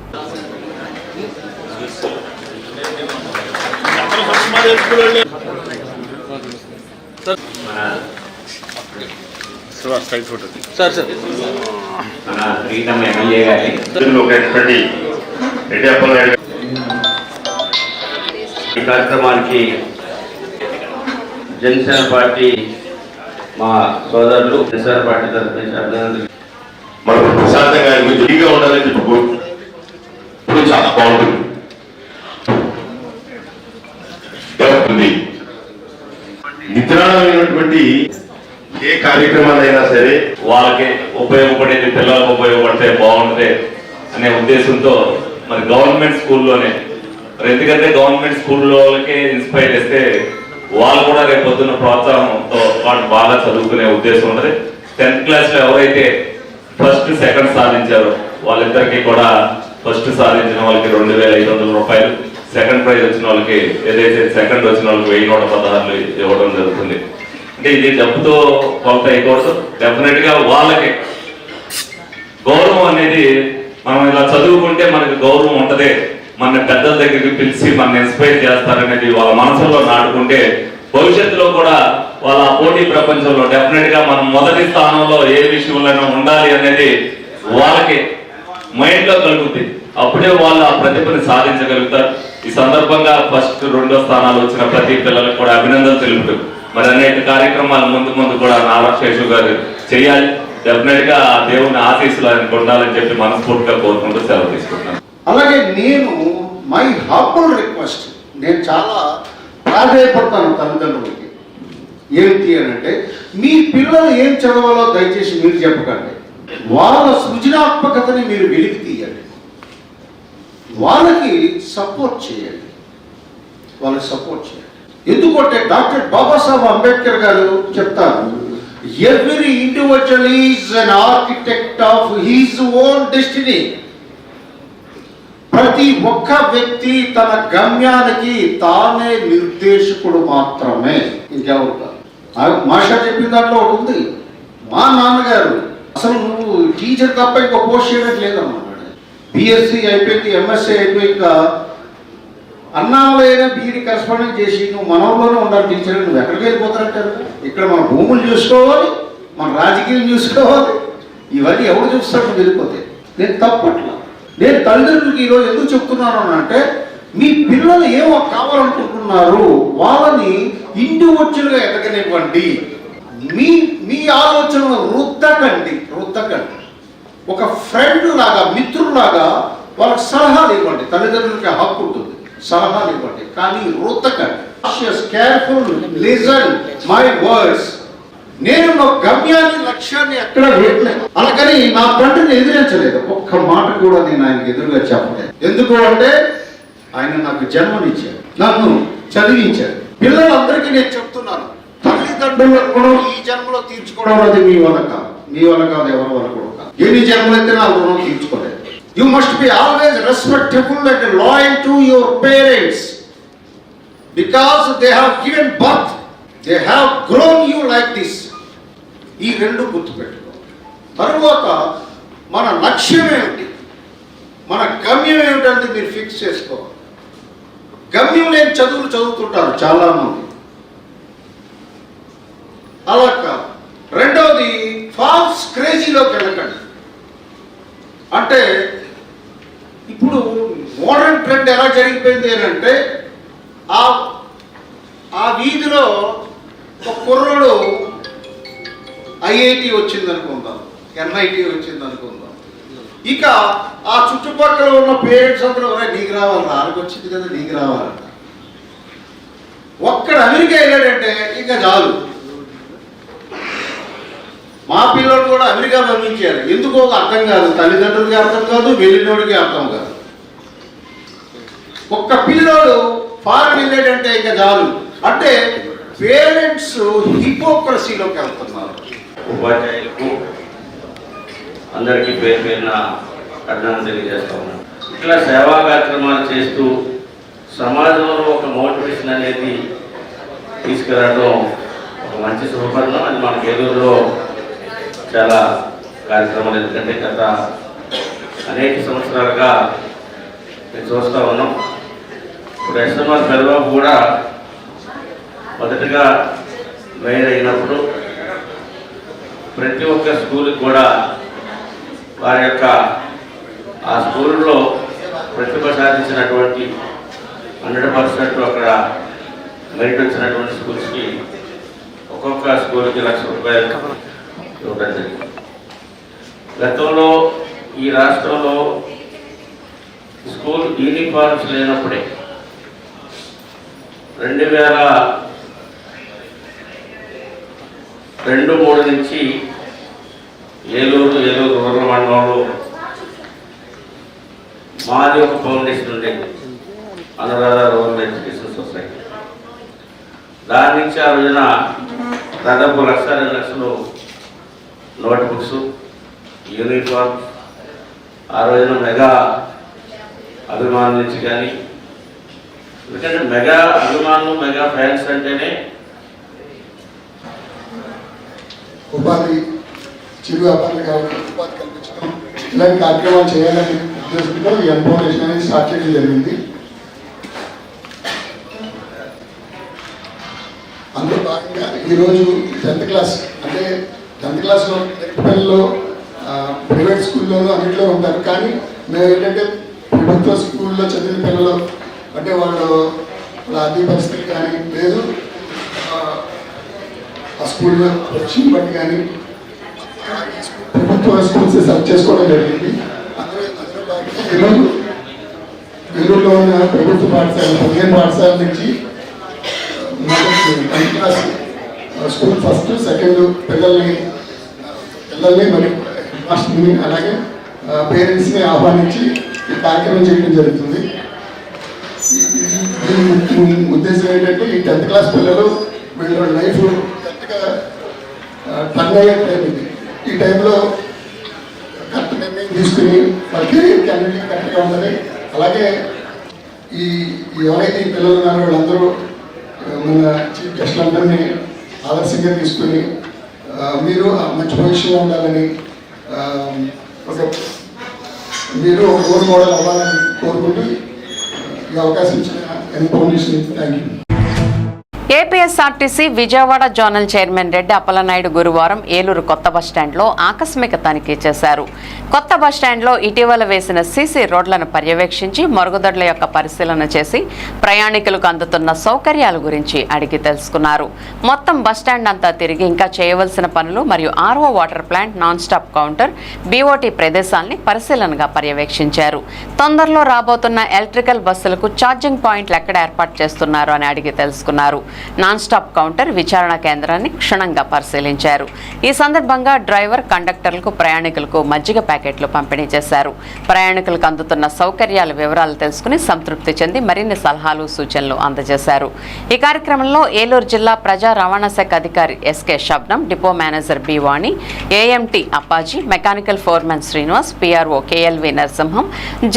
ఈ కార్యక్రమానికి జనసేన పార్టీ మా సోదరులు జనసేన పార్టీ తరఫున మనం ప్రశాంతంగా ఫ్రీగా ఉండాలని చెప్పుకో ఇప్పుడు చాలా బాగుంటుంది. నిద్రాణమైనటువంటి ఏ కార్యక్రమాలైనా సరే వాళ్ళకి ఉపయోగపడేది పిల్లలకు ఉపయోగపడితే బాగుంటుంది అనే ఉద్దేశంతో మరి గవర్నమెంట్ స్కూల్లోనే, ఎందుకంటే గవర్నమెంట్ స్కూల్లో వాళ్ళకే ఇన్స్పైర్ చేస్తే వాళ్ళు కూడా రేపు పొద్దున్న ప్రోత్సాహంతో వాళ్ళు బాగా చదువుకునే ఉద్దేశం ఉంటుంది. 10th క్లాస్లో ఎవరైతే ఫస్ట్ సెకండ్ సాధించారో వాళ్ళిద్దరికి కూడా ఫస్ట్ సాధించిన వాళ్ళకి 2,500 రూపాయలు, సెకండ్ ప్రైజ్ వచ్చిన వాళ్ళకి ఏదైతే సెకండ్ వచ్చిన వాళ్ళకి 1,116 ఇవ్వడం జరుగుతుంది. అంటే ఇది డబ్బుతో కొంత అయిపోవచ్చు. డెఫినెట్ గా వాళ్ళకి గౌరవం అనేది, మనం ఇలా చదువుకుంటే మనకి గౌరవం ఉంటది, మన పెద్దల దగ్గరికి పిలిచి మన ఇన్స్పైర్ చేస్తారనేది వాళ్ళ మనసులో నాటుకుంటే భవిష్యత్తులో కూడా వాళ్ళ పోటీ ప్రపంచంలో డెఫినెట్ గా మనం మొదటి స్థానంలో ఏ విషయంలోనూ ఉండాలి అనేది వాళ్ళకి మైండ్ లో కలుగుతుంది. అప్పుడే వాళ్ళు ఆ ప్రతిభని సాధించగలుగుతారు. ఈ సందర్భంగా ఫస్ట్ 2వ స్థానాలు వచ్చిన ప్రతి పిల్లలకు కూడా అభినందనలు తెలుపుతూ మరి అనేక కార్యక్రమాలు ముందు కూడా నారా శేషు గారు చేయాలి. డెఫినెట్ గా ఆ దేవుని ఆశీస్సులు ఆయనకు ఉండాలని చెప్పి మనస్ఫూర్తిగా కోరుకుంటూ సెలవు తీసుకుంటున్నాను. అలాగే నేను మై హంబుల్ రిక్వెస్ట్, నేను చాలా ప్రాధాయపడతాను తల్లిదండ్రులకి. ఏంటి అని అంటే, మీ పిల్లలు ఏం చదవాలో దయచేసి మీరు చెప్పకండి. వాళ్ళ సృజనాత్మకతని మీరు వెలికి తీయండి, వాళ్ళకి సపోర్ట్ చేయండి, వాళ్ళకి సపోర్ట్ చేయండి. ఎందుకంటే డాక్టర్ బాబాసాహెబ్ అంబేద్కర్ గారు చెప్తారు, every individual is an architect of his own destiny. ప్రతి ఒక్క వ్యక్తి తన గమ్యానికి తానే నిర్దేశకుడు మాత్రమే, ఇంకెవరు కాదు. మాషా చెప్పిన దాంట్లో ఒకటి ఉంది, మా నాన్నగారు అసలు నువ్వు టీచర్ తప్ప ఇంకో పోస్ట్ చేయడం లేదన్నాడు. బిఎస్సి అయిపోయింది, ఎంఎస్సి అయిపోయాక అన్నాళ్ళైనా బీఈడి కరెస్పాండెంట్ చేసి నువ్వు మనలోనే ఉండాలి టీచర్, నువ్వు ఎక్కడికి వెళ్ళిపోతారంటారు? ఇక్కడ మన భూములు చూసుకోవాలి, మన రాజకీయం చూసుకోవాలి, ఇవన్నీ ఎవరు చూస్తాడు వెళ్ళిపోతే. నేను తప్పట్లా. నేను తల్లిదండ్రులకి ఈరోజు ఎందుకు చెప్తున్నాను అంటే, మీ పిల్లలు ఏమో కావాలనుకుంటున్నారు, వాళ్ళని ఇండివిజువల్గా ఎదగనివ్వండి. మీ ఆలోచనలు రుద్దకండి. ఒక ఫ్రెండ్ లాగా, మిత్రులాగా వాళ్ళకి సలహాలు ఇవ్వండి. తల్లిదండ్రులకి హక్కు ఉంటుంది, సలహాలు ఇవ్వండి, కానీ రుద్దకండి. Careful, listen my words. నేను నా గమ్యాన్ని, లక్ష్యాన్ని ఎక్కడ పెట్టలేదు. అలాగని నా తండ్రిని ఎదిరించలేదు, ఒక్క మాట కూడా నేను ఆయనకు ఎదురుగా చెప్పలేదు. ఎందుకు అంటే ఆయన నాకు జన్మనిచ్చాడు, నన్ను చదివించాడు. పిల్లలందరికీ నేను చెప్తున్నాను, తల్లిదండ్రుల రుణం ఈ జన్మలో తీర్చుకోవడం అది మీ వల్ల కాదు, ఎవరి వల్ల కూడా కాదు. ఎన్ని జన్మలైతే నా రుణం తీర్చుకోలేదు. You must be always respectable and loyal to your parents, because they have given birth, they have grown you like this. ఈ రెండు గుర్తుపెట్టుకో. తరువాత మన లక్ష్యం ఏమిటి, మన గమ్యం ఏమిటంటే మీరు ఫిక్స్ చేసుకోవాలి. గమ్యం లేని చదువులు చదువుతుంటారు చాలా మంది, అలా కాదు. రెండవది, ఫాల్స్ క్రేజీలోకి వెళ్ళకండి. ఇప్పుడు మోడర్న్ ట్రెండ్ ఎలా జరిగిపోయింది అంటే ఆ వీధిలో ఒక కుర్రోడు ఐఐటి వచ్చింది అనుకుందాం, ఎన్ఐటి వచ్చింది అనుకుందాం, ఇక ఆ చుట్టుపక్కల ఉన్న పేరెంట్స్ అందరూ నీకు రావాలి, నాలుగు వచ్చింది కదా నీకు రావాలంట. ఒక్కడ అమెరికా వెళ్ళాడంటే ఇంకా చాలు. మా పిల్లలు కూడా అమెరికా పంపించారు, ఎందుకో అర్థం కాదు, తల్లిదండ్రులకి అర్థం కాదు, వెళ్ళినోడికి అర్థం కాదు. ఒక్క పిల్లోడు ఫారెన్ వెళ్ళాడంటే ఇంకా చాలు. అంటే పేరెంట్స్ హిపోక్రసీలోకి వెళ్తున్నారు. ఉపాధ్యాయులకు అందరికీ పేరు పేరున అభినందనలు తెలియజేస్తా ఉన్నాను. ఇట్లా సేవా కార్యక్రమాలు చేస్తూ సమాజంలో ఒక మోటివేషన్ అనేది తీసుకురావడం ఒక మంచి శుభపరిణామం. అది మనకి ఏలూరులో చాలా కార్యక్రమాలు, ఎందుకంటే గత అనేక సంవత్సరాలుగా మేము చూస్తూ ఉన్నాం. ఇప్పుడు ఎస్ఎంఆర్ పెదబాబు కూడా మొదటగా వైర్ అయినప్పుడు ప్రతి ఒక్క స్కూల్కి కూడా వారి యొక్క ఆ స్కూల్లో ప్రతిభ సాధించినటువంటి 100% అక్కడ మెరిట్ వచ్చినటువంటి స్కూల్స్కి ఒక్కొక్క స్కూల్కి ₹1,00,000 ఇవ్వడం జరిగింది. గతంలో ఈ రాష్ట్రంలో స్కూల్ యూనిఫార్మ్స్ లేనప్పుడే 2002-03 నుంచి ఏలూరు రూరల్ మండలంలో మాది ఒక ఫౌండేషన్ ఉండేది, అనురాధ రూరల్ ఎడ్యుకేషన్ సొసైటీ. దాని నుంచి ఆ రోజున దాదాపు 1,00,000 నోట్బుక్స్, యూనిఫామ్, ఆ రోజున మెగా అభిమానుల నుంచి కానీ, ఎందుకంటే మెగా అభిమానులు, మెగా ఫ్యాన్స్ అంటేనే ఉపాధి, చిరు వ్యాపారులు కాబట్టి ఉపాధి కల్పించడం, ఇలాంటి కార్యక్రమాలు చేయాలని ఉద్దేశంతో ఈ ఫౌండేషన్ అనేది స్టార్ట్ చేయడం జరిగింది. అందులో భాగంగా ఈరోజు 10th క్లాస్, అంటే 10th క్లాస్లో పిల్లలు ప్రైవేట్ స్కూల్లోనూ అన్నింటిలో ఉంటారు. కానీ మేము ఏంటంటే ప్రభుత్వ స్కూల్లో చదివిన పిల్లలు, అంటే వాళ్ళ ఆర్థిక పరిస్థితులు కానీ లేదు ఆ స్కూల్లో వచ్చిన బట్టి కానీ ప్రభుత్వ స్కూల్స్ సెలెక్ట్ చేసుకోవడం జరిగింది. ఈరోజు ఏలూరులో ఉన్న ప్రభుత్వ పాఠశాల 15 పాఠశాల నుంచి 10th class school first second పిల్లల్ని మరియు మాస్టర్ని అలాగే పేరెంట్స్ని ఆహ్వానించి ఈ కార్యక్రమం చేయడం జరుగుతుంది. దీని ఉద్దేశం ఏంటంటే ఈ 10th క్లాస్ పిల్లలు వీళ్ళ లైఫ్ కరెక్ట్గా టర్న్ అయ్యే టైం ఇది. ఈ టైంలో కరెక్ట్ నిర్ణయం తీసుకుని వాళ్ళ కెరీర్కి అన్నింటికి కరెక్ట్గా ఉంటుంది. అలాగే ఎవరైతే ఈ పిల్లలు ఉన్నారో వాళ్ళందరూ మన చీఫ్ గెస్టులందరినీ ఆదర్శంగా తీసుకుని మీరు మంచి పొజిషన్లో ఉండాలని, మీరు ఒక రోల్ మోడల్ అవ్వాలని కోరుకుంటూ ఈ అవకాశం ఇచ్చిన foundation thank you. APSRTC Vijayawada zonal chairman Reddy Appalanaidu గురువారం ఏలూరు కొత్త బస్టాండ్లో ఆకస్మిక తనిఖీ చేశారు. కొత్త బస్టాండ్లో ఇటీవల వేసిన సీసీ రోడ్లను పర్యవేక్షించి మరుగుదొడ్ల యొక్క పరిశీలన చేసి ప్రయాణికులకు అందుతున్న సౌకర్యాల గురించి అడిగి తెలుసుకున్నారు. మొత్తం బస్టాండ్ అంతా తిరిగి ఇంకా చేయవలసిన పనులు మరియు RO water plant, non stop counter, BOT ప్రదేశాల్ని పరిశీలనగా పర్యవేక్షించారు. తొందరలో రాబోతున్న ఎలక్ట్రికల్ బస్సులకు ఛార్జింగ్ పాయింట్లు ఎక్కడ ఏర్పాటు చేస్తున్నారు అని అడిగి తెలుసుకున్నారు. నాన్ స్టాప్ కౌంటర్ విచారణ కేంద్రాన్ని క్షుణ్ణంగా పరిశీలించారు. ఈ సందర్భంగా డ్రైవర్, కండక్టర్లకు, ప్రయాణికులకు మజ్జిగ ప్యాకెట్లు పంపిణీ చేశారు. ప్రయాణికులకు అందుతున్న సౌకర్యాల వివరాలు తెలుసుకుని సంతృప్తి చెంది మరిన్ని సలహాలు, సూచనలు అందజేశారు. ఈ కార్యక్రమంలో ఏలూరు జిల్లా ప్రజా రవాణా శాఖ అధికారి SK Shabnam, depot manager B Vani, AMT Appaji, mechanical foreman Srinivas, PRO KLV Narasimham,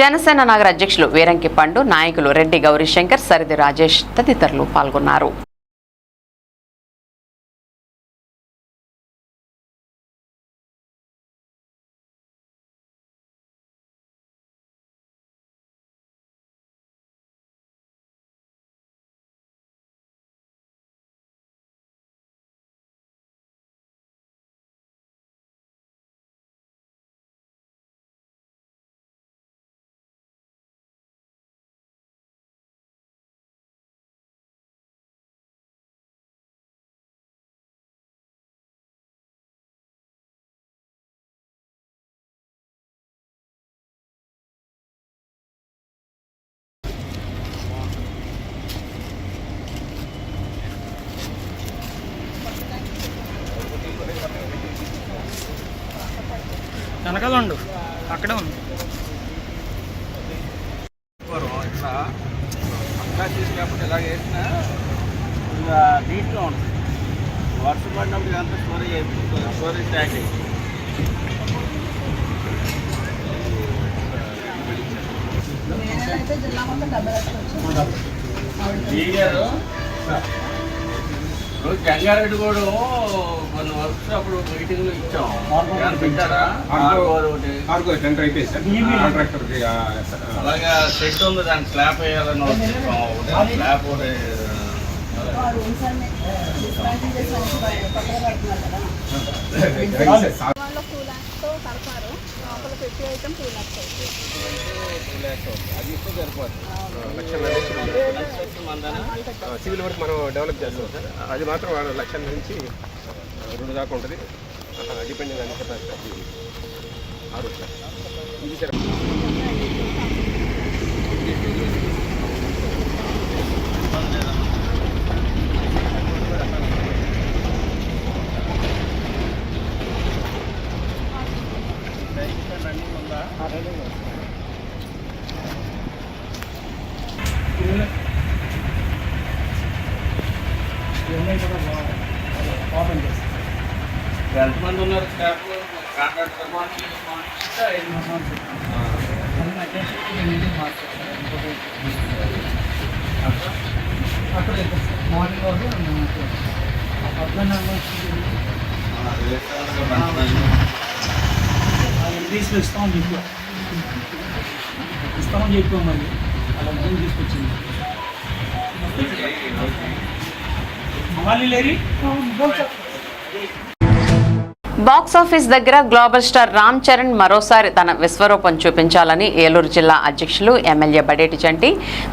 Janasena నగర అధ్యక్షులు వీరంకి పండు, నాయకులు రెడ్డి గౌరీశంకర్, సరిది రాజేష్ తదితరులు పాల్గొన్నారు. వెనకాల ఉండు, అక్కడే ఉంది. ఇట్లా అట్లా చేసినప్పుడు ఇలా వేసినా నీట్గా ఉంటుంది. వర్షం పడినప్పుడు ఇదంతా స్టోరేజ్ ట్యాంక్ అయింది. జంగారెడ్డి కూడా కొన్ని వర్క్స్ అప్పుడు మీటింగ్లో ఇచ్చాం. పెట్టారా? టెండర్ అయిపోయింది సార్. అలాగే సెట్ ఉంది, దానికి స్లాబ్ వేయాలని స్లాబ్ సివిల్ వర్క్ మనం డెవలప్ చేస్తాం సార్. అది మాత్రం 1,00,000 నుంచి 2 దాకా ఉంటుంది. డిపెండింగ్ అని కెపాసిటీ 6 సార్. ఇది సార్ రన్నింగ్ ఉందా? రన్నింగ్ ఉంది. ఎంతమంది ఉన్నారు స్టాఫ్? కాంట్రాక్టర్ ఇస్తామని చెప్పాం. మళ్ళీ అలా ముందు తీసుకొచ్చింది మళ్ళీ లేరి. బాక్సాఫీస్ దగ్గర గ్లోబల్ స్టార్ రామ్ చరణ్ మరోసారి తన విశ్వరూపం చూపించాలని ఏలూరు జిల్లా అధ్యక్షులు MLA Badeti Chanti,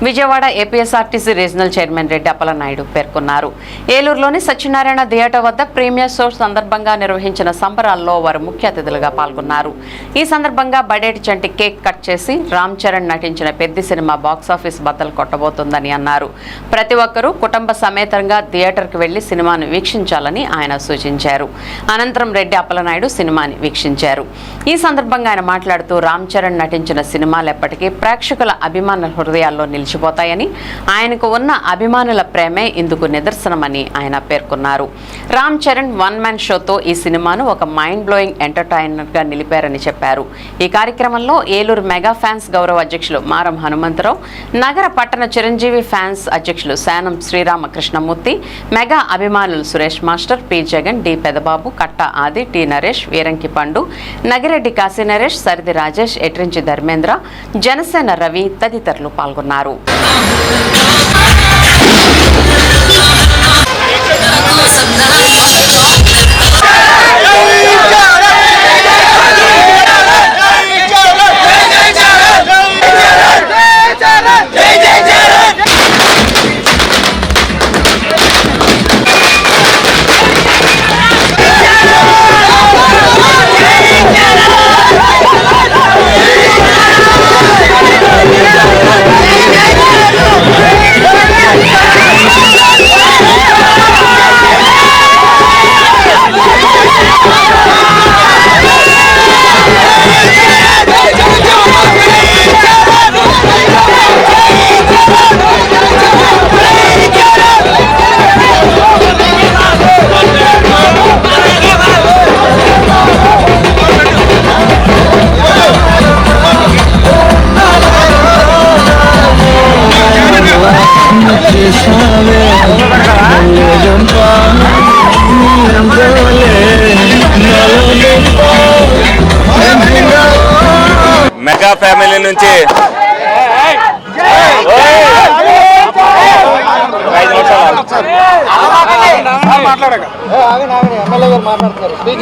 Vijayawada APSRTC regional chairman Reddy Appalanaidu పేర్కొన్నారు. ఏలూరులోని సత్యనారాయణ థియేటర్ వద్ద ప్రీమియర్ షో సందర్భంగా నిర్వహించిన సంబరాల్లో వారు ముఖ్య అతిథులుగా పాల్గొన్నారు. ఈ సందర్భంగా బడేటి చంటి కేక్ కట్ చేసి రామ్ చరణ్ నటించిన పెద్ద సినిమా బాక్సాఫీస్ బద్దలు కొట్టబోతోందని అన్నారు. ప్రతి ఒక్కరూ కుటుంబ సమేతంగా థియేటర్కి వెళ్లి సినిమాను వీక్షించాలని ఆయన సూచించారు. అనంతరం రెడ్డి అప్పలనాయుడు సినిమాని వీక్షించారు. ఈ సందర్భంగా ఆయన మాట్లాడుతూ రామ్ చరణ్ నటించిన సినిమాలు ఎప్పటికీ ప్రేక్షకుల అభిమానుల హృదయాల్లో నిలిచిపోతాయని, ఆయనకు ఉన్న అభిమానుల ప్రేమే ఇందుకు నిదర్శనమని ఆయన పేర్కొన్నారు. రామ్ చరణ్ 1 మ్యాన్ షోతో ఈ సినిమాను ఒక మైండ్ బ్లోయింగ్ ఎంటర్టైనర్గా నిలిపారని చెప్పారు. ఈ కార్యక్రమంలో ఏలూరు మెగా ఫ్యాన్స్ గౌరవ అధ్యక్షులు మారం హనుమంతరావు, నగర పట్టణ చిరంజీవి ఫ్యాన్స్ అధ్యక్షులు శానం శ్రీరామకృష్ణమూర్తి, మెగా అభిమానులు Suresh master, P Jagan, D Pedababu, Katta Adi, T Naresh, Veeranki పండు, నగిరెడ్డి కాశీ నరేష్, సరిది రాజేష్, ఎట్రించి ధర్మేంద్ర, జనసేన రవి తదితరులు పాల్గొన్నారు.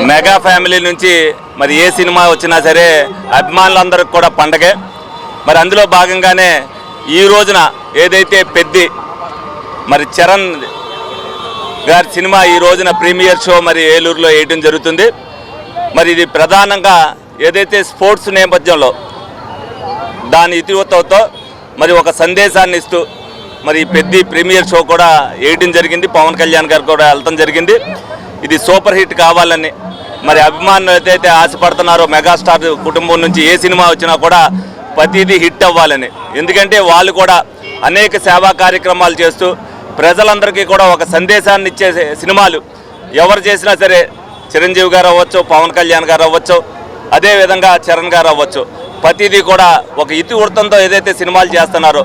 మెగా ఫ్యామిలీ నుంచి మరి ఏ సినిమా వచ్చినా సరే అభిమానులందరికీ కూడా పండగే. మరి అందులో భాగంగానే ఈ రోజున ఏదైతే పెద్ది మరి చరణ్ గారి సినిమా ఈ రోజున ప్రీమియర్ షో మరి ఏలూరులో వేయడం జరుగుతుంది. మరి ఇది ప్రధానంగా ఏదైతే స్పోర్ట్స్ నేపథ్యంలో దాని ఇతివృత్తంతో మరి ఒక సందేశాన్ని ఇస్తూ మరి పెద్ద ప్రీమియర్ షో కూడా వేయడం జరిగింది. పవన్ కళ్యాణ్ గారు కూడా వెళ్తాం జరిగింది. ఇది సూపర్ హిట్ కావాలని మరి అభిమానులు ఏదైతే ఆశపడుతున్నారో మెగాస్టార్ కుటుంబం నుంచి ఏ సినిమా వచ్చినా కూడా ప్రతిదీ హిట్ అవ్వాలని. ఎందుకంటే వాళ్ళు కూడా అనేక సేవా కార్యక్రమాలు చేస్తూ ప్రజలందరికీ కూడా ఒక సందేశాన్ని ఇచ్చే సినిమాలు ఎవరు చేసినా సరే, చిరంజీవి గారు అవ్వచ్చు, పవన్ కళ్యాణ్ గారు అవ్వచ్చు, అదేవిధంగా చరణ్ గారు అవ్వచ్చు, ప్రతిదీ కూడా ఒక ఇతివృత్తంతో ఏదైతే సినిమాలు చేస్తున్నారో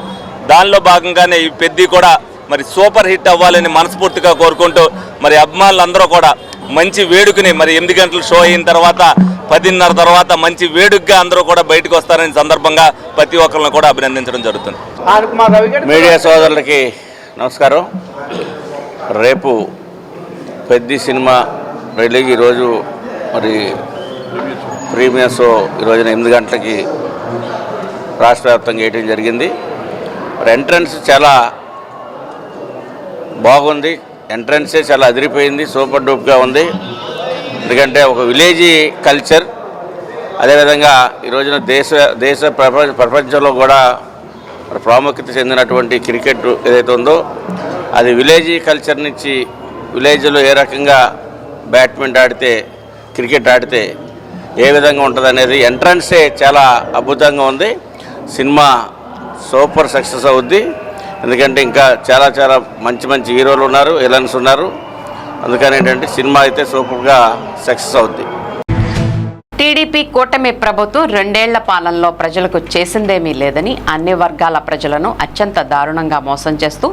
దానిలో భాగంగానే ఈ పెద్ద కూడా మరి సూపర్ హిట్ అవ్వాలని మనస్ఫూర్తిగా కోరుకుంటూ మరి అభిమానులందరూ కూడా మంచి వేడుకని మరి 8 గంటల షో అయిన తర్వాత 10:30 తర్వాత మంచి వేడుకగా అందరూ కూడా బయటకు వస్తారని సందర్భంగా ప్రతి ఒక్కరిని కూడా అభినందించడం జరుగుతుంది. మీడియా సోదరులకి నమస్కారం. రేపు పెద్ద సినిమా రిలీజ్ ఈరోజు మరి ప్రీమియర్ షో ఈరోజున 8 గంటలకి రాష్ట్ర వ్యాప్తంగా వేయడం జరిగింది. మరి ఎంట్రన్స్ చాలా బాగుంది, ఎంట్రన్సే చాలా అదిరిపోయింది, సూపర్ డూప్గా ఉంది. ఎందుకంటే ఒక విలేజీ కల్చర్, అదేవిధంగా ఈరోజున ప్రపంచంలో కూడా ప్రాముఖ్యత చెందినటువంటి క్రికెట్ ఏదైతే ఉందో అది విలేజీ కల్చర్ నుంచి విలేజ్లో ఏ రకంగా బ్యాడ్మింటన్ ఆడితే క్రికెట్ ఆడితే ఏ విధంగా ఉంటుంది అనేది ఎంట్రన్సే చాలా అద్భుతంగా ఉంది. సినిమా సూపర్ సక్సెస్ అవుద్ది. ఎందుకంటే ఇంకా చాలా చాలా మంచి హీరోలు ఉన్నారు, విలన్స్ ఉన్నారు. అందుకని ఏంటంటే సినిమా అయితే సూపర్గా సక్సెస్ అవుద్ది. టీడీపీ కూటమి ప్రభుత్వం 2 ఏళ్ల పాలనలో ప్రజలకు చేసిందేమీ లేదని, అన్ని వర్గాల ప్రజలను అత్యంత దారుణంగా మోసం చేస్తూ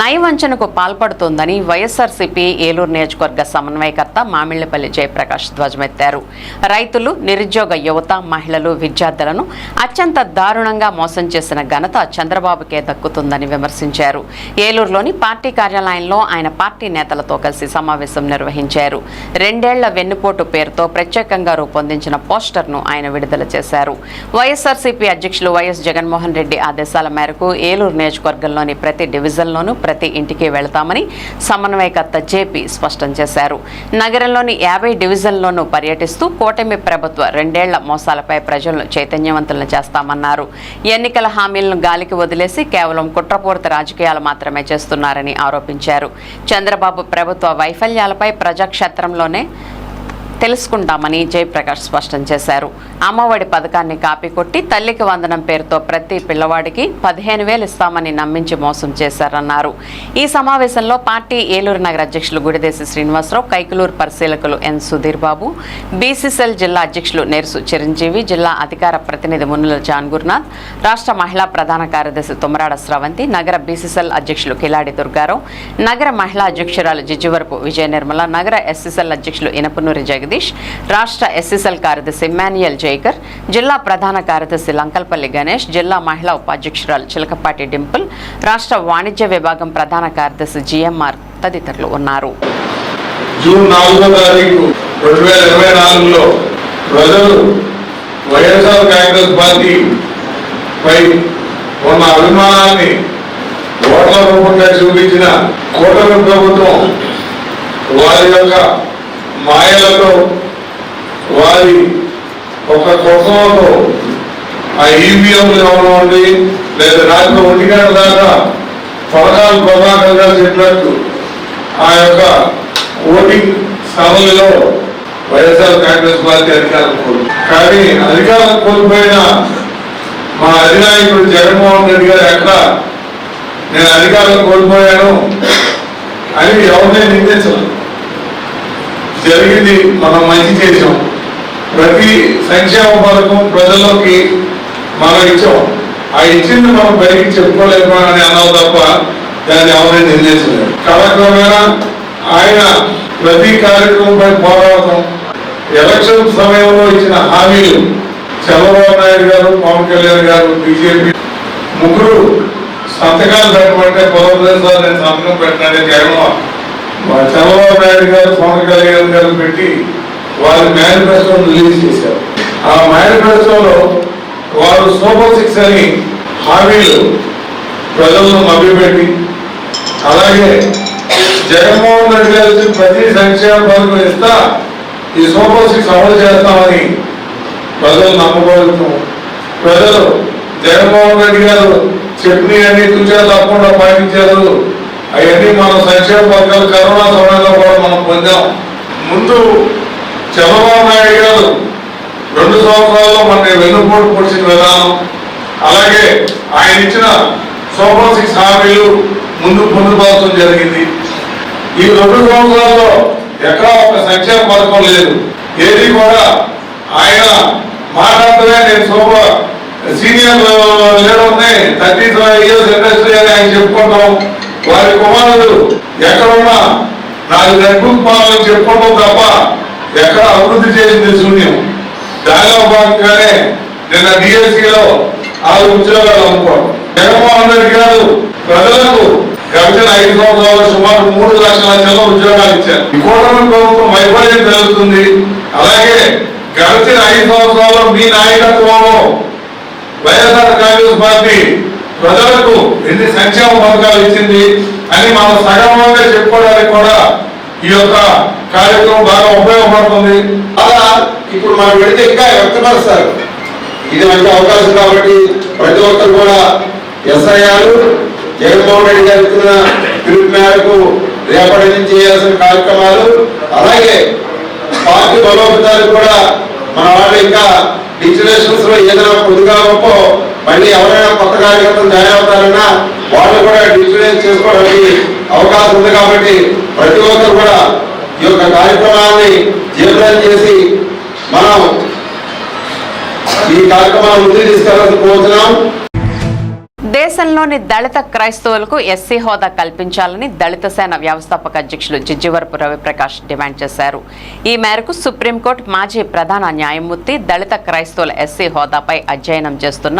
నయవంచనకు పాల్పడుతోందని వైఎస్ఆర్సీపీ ఏలూరు నియోజకవర్గ సమన్వయకర్త మామిళ్లపల్లి జయప్రకాష్ ధ్వజమెత్తారు. రైతులు, నిరుద్యోగ యువత, మహిళలు, విద్యార్థులను అత్యంత దారుణంగా మోసం చేసిన ఘనత చంద్రబాబుకే దక్కుతుందని విమర్శించారు. ఏలూరులోని పార్టీ కార్యాలయంలో ఆయన పార్టీ నేతలతో కలిసి సమావేశం నిర్వహించారు. 2 ఏళ్ల వెన్నుపోటు పేరుతో ప్రత్యేకంగా రూపొందించిన పోస్టర్ను ఆయన విడుదల చేశారు. వైఎస్ఆర్సీపీ అధ్యక్షులు వైఎస్ జగన్మోహన్ రెడ్డి ఆదేశాల మేరకు ఏలూరు నియోజకవర్గంలోని ప్రతి డివిజన్లోనూ ప్రతి ఇంటికి వెళతామని సమన్వయకర్త జేపీ స్పష్టం చేశారు. నగరంలోని 50 డివిజన్లోనూ పర్యటిస్తూ కూటమి ప్రభుత్వ 2 ఏళ్ల మోసాలపై ప్రజలను చైతన్యవంతులను చేస్తామన్నారు. ఎన్నికల హామీలను గాలికి వదిలేసి కేవలం కుట్రపూరిత రాజకీయాలు మాత్రమే చేస్తున్నారని ఆరోపించారు. చంద్రబాబు ప్రభుత్వ వైఫల్యాలపై ప్రజాక్షేత్రంలోనే తెలుసుకుంటామని జయప్రకాష్ స్పష్టం చేశారు. అమ్మఒడి పథకాన్ని కాపీ కొట్టి తల్లికి వందనం పేరుతో ప్రతి పిల్లవాడికి 15,000 ఇస్తామని నమ్మించి మోసం చేశారన్నారు. ఈ సమావేశంలో పార్టీ ఏలూరు నగర అధ్యక్షులు గుడిదేశి శ్రీనివాసరావు, కైకలూరు పరిశీలకులు ఎన్ సుధీర్ బాబు, బీసీసీఎల్ జిల్లా అధ్యక్షులు నెర్సు చిరంజీవి, జిల్లా అధికార ప్రతినిధి మున్నుల జాన్ గురునాథ్, రాష్ట్ర మహిళా ప్రధాన కార్యదర్శి తుమ్మరాడ స్రవంతి, నగర బీసీసీఎల్ అధ్యక్షులు కిలాడి దుర్గారావు, నగర మహిళా అధ్యక్షురాలు జిజ్జివరపు విజయ నిర్మల, నగర ఎస్సీసీఎల్ అధ్యక్షులు ఇనపనూరి జగదీష్, రాష్ట్ర ఎస్సీసీఎల్ కార్యదర్శి ఇమ్మాన్యుయల్ జైకర్, జిల్లా ప్రధాన కార్యదర్శి లంకల్పల్లి గణేష్, జిల్లా మహిళా ఉపాధ్యక్షురాలు చిలకపాటి డింపుల్, రాష్ట్ర వాణిజ్య విభాగం ప్రధాన కార్యదర్శి జిఎంఆర్ తదితరులు ఉన్నారు. జూన్ 4వ తారీఖు 2024లో ప్రజలు వైఎస్ఆర్ కాంగ్రెస్ పార్టీ పై ఉన్న అభిమానాన్ని ఓట్ల రూపంగా చూపించిన కూటమి ప్రభుత్వం వారి యొక్క మాయలతో, వారి ఒక కుటుంబంతో ఆ ఈవీఎంలు ఎవరండి లేదా రాత్రి 1 గంటల దాకా పథకాలు ప్రభాకరంగా చెప్పినట్టు ఆ యొక్క ఓటింగ్ సభలలో వైఎస్ఆర్ కాంగ్రెస్ పార్టీ అధికారం కోల్పోయింది. కానీ అధికారం కోల్పోయిన మా అధినాయకుడు జగన్మోహన్ రెడ్డి గారు ఎక్కడ నేను అధికారం కోల్పోయాను అని ఎవరినే నిందించలేదు. జరిగింది మనం మంచి చేసాం, ప్రతి సంక్షేమ పథకం ప్రజల్లోకి మనం ఇచ్చాం, ఆ ఇచ్చింది మనం బయటికి చెప్పుకోలేకపోయామని అన్నావు తప్ప దాన్ని ఎవరైనా నిందించలేదు. కాలక్రమేణా ఆయన ప్రతి కార్యక్రమంపై పోరాడటం, ఎలక్షన్ సమయంలో ఇచ్చిన హామీలు చంద్రబాబు నాయుడు గారు, పవన్ కళ్యాణ్ గారు, బీజేపీ ముగ్గురు సంతకాలు పెట్టమంటే పొలప్రదేశాలు నేను సంతకం పెట్టానని జగన్మోహన్ చంద్రబాబు నాయుడు గారు, పవన్ కళ్యాణ్ గారు పెట్టి వారి మేనిఫెస్టోను రిలీజ్ చేశారు. ఆ మేనిఫెస్టోలో వారు సూపర్ 6 అని హామీలు ప్రజలను మభ్యపెట్టి, అలాగే జగన్మోహన్ రెడ్డి గారు ప్రతి సంక్షేమ పథకం ఇస్తా ఈ సూపర్ 6 అమలు చేస్తామని ప్రజలు నమ్మకం. ప్రజలు జగన్మోహన్ రెడ్డి గారు చెప్పినవన్నీ తూచా తప్పకుండా పాటించారు. అవన్నీ మనం సంక్షేమ పథకాలు కరోనా సమయంలో కూడా మనం పొందాం. ముందు చంద్రబాబు నాయుడు గారు 2 సంవత్సరాల్లో మన వెన్నుపోటు పొడిచిన విధానం, అలాగే ఆయన ఇచ్చిన సూపర్ 6 హామీలు ముందు పొందుపరచడం జరిగింది. ఈ 2 సంవత్సరాల్లో ఎక్కడా ఒక సంక్షేమ పథకం లేదు. ఏది కూడా ఆయన మాట్లాడుతూనే నేను సూపర్ సీనియర్ లీడర్ని 35 ఇయర్స్ ఇండస్ట్రీ అని ఆయన చెప్పుకుంటాం. వారి కుమారుడు ఎక్కడున్నా నాకు నెట్బుక్ పాలన చెప్పుకోవడం తప్ప ఎక్కడ అభివృద్ధి చేసింది శూన్యం. దానిలో భాగంగానే నిన్న డిఎస్సిలో 6 ఉద్యోగాలు అనుకోవడం. జగన్మోహన్ రెడ్డి గారు ప్రజలకు గడిచిన 5 సంవత్సరాల్లో సుమారు 3 లక్షల ఉద్యోగాలు ఇచ్చారు. ఈ కూటమి ప్రభుత్వం వైఫల్యం జరుగుతుంది. అలాగే గడిచిన 5 సంవత్సరాల్లో మీ నాయకత్వంలో వైఎస్ఆర్ కాంగ్రెస్ పార్టీ ప్రజలకు ఎన్ని సంక్షేమ పథకాలు ఇచ్చింది అని మనం సగమంగా చెప్పుకోవడానికి కూడా ఈ యొక్క కార్యక్రమం బాగా ఉపయోగపడుతుంది. అలా ఇప్పుడు మనం పెడితే ఇంకా వ్యక్తపరుస్తారు. ఇది మంచి అవకాశం కాబట్టి ప్రతి ఒక్కరు కూడా ఎస్ఐఆర్ జగన్మోహన్ రెడ్డి గారు ఇస్తున్న పిలుపు మేరకు రేపటి నుంచి చేయాల్సిన కార్యక్రమాలు, అలాగే పార్టీ బలోపేతాలు కూడా మన వాళ్ళు ఇంకా డిజిటేషన్స్ లో ఏదైనా కొద్దిగా గొప్ప మళ్ళీ ఎవరైనా కొత్త కార్యకర్తలు జాయిన్ అవుతారన్నా వాళ్ళు కూడా డిజిటలైజ్ చేసుకోవడానికి అవకాశం ఉంది. కాబట్టి ప్రతి ఒక్కరు కూడా ఈ యొక్క కార్యక్రమాన్ని జీవితం చేసి మనం ఈ కార్యక్రమాన్ని ముందుకు తీసుకెళ్లాలని కోరుతున్నాం. దేశంలోని దళిత క్రైస్తవులకు ఎస్సీ హోదా కల్పించాలని దళిత సేన వ్యవస్థాపక అధ్యక్షులు జిజ్జివరపు రవిప్రకాష్ డిమాండ్ చేశారు. ఈ మేరకు సుప్రీంకోర్టు మాజీ ప్రధాన న్యాయమూర్తి దళిత క్రైస్తవుల ఎస్సీ హోదాపై అధ్యయనం చేస్తున్న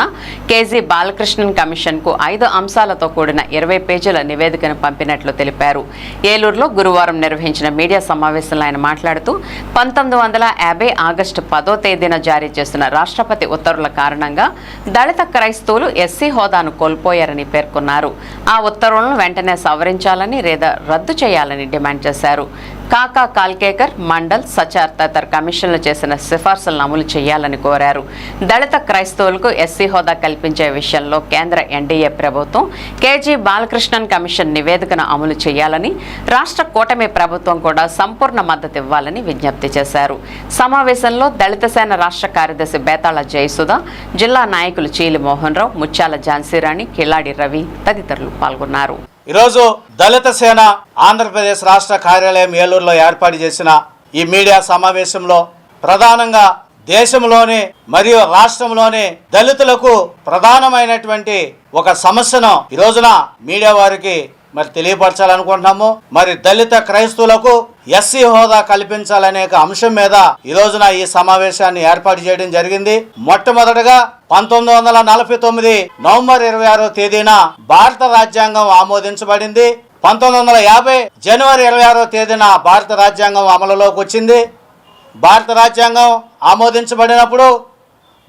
కేజీ బాలకృష్ణన్ కమిషన్కు 5 అంశాలతో కూడిన 20 పేజీల నివేదికను పంపినట్లు తెలిపారు. ఏలూరులో గురువారం నిర్వహించిన మీడియా సమావేశంలో ఆయన మాట్లాడుతూ 1950 ఆగస్టు 10వ తేదీన జారీ చేసిన రాష్ట్రపతి ఉత్తర్వుల కారణంగా దళిత క్రైస్తవులు ఎస్సీ హోదాను కోల్పోయారని పేర్కొన్నారు. ఆ ఉత్తర్వులను వెంటనే సవరించాలని లేదా రద్దు చేయాలని డిమాండ్ చేశారు. కాకా కాల్కేకర్, మండల్, సచార్ తదితర కమిషన్లు చేసిన సిఫార్సులను అమలు చేయాలని కోరారు. దళిత క్రైస్తవులకు ఎస్సీ హోదా కల్పించే విషయంలో కేంద్ర ఎన్డీఏ ప్రభుత్వం కేజీ బాలకృష్ణన్ కమిషన్ నివేదికను అమలు చేయాలని, రాష్ట్ర కూటమి ప్రభుత్వం కూడా సంపూర్ణ మద్దతు ఇవ్వాలని విజ్ఞప్తి చేశారు. సమావేశంలో దళిత సేన రాష్ట్ర కార్యదర్శి బేతాళ జయసుధ, జిల్లా నాయకులు చీలి మోహన్ రావు, ముత్యాల ఝాన్సీరాణి, కిలాడి రవి తదితరులు పాల్గొన్నారు. ఈరోజు దళిత సేన ఆంధ్రప్రదేశ్ రాష్ట్ర కార్యాలయం ఏలూరులో ఏర్పాటు చేసిన ఈ మీడియా సమావేశంలో ప్రధానంగా దేశంలోని మరియు రాష్ట్రంలోని దళితులకు ప్రధానమైనటువంటి ఒక సమస్యను ఈ రోజున మీడియా వారికి తెలియపరచాలనుకుంటున్నాము. మరి దళిత క్రైస్తవులకు ఎస్సీ హోదా కల్పించాలనే అంశం మీద ఈ రోజున ఈ సమావేశాన్ని ఏర్పాటు చేయడం జరిగింది. మొట్టమొదటగా 1949 నవంబర్ 26వ తేదీన భారత రాజ్యాంగం ఆమోదించబడింది. 1950 జనవరి 26వ తేదీన భారత రాజ్యాంగం అమలులోకి వచ్చింది. భారత రాజ్యాంగం ఆమోదించబడినప్పుడు,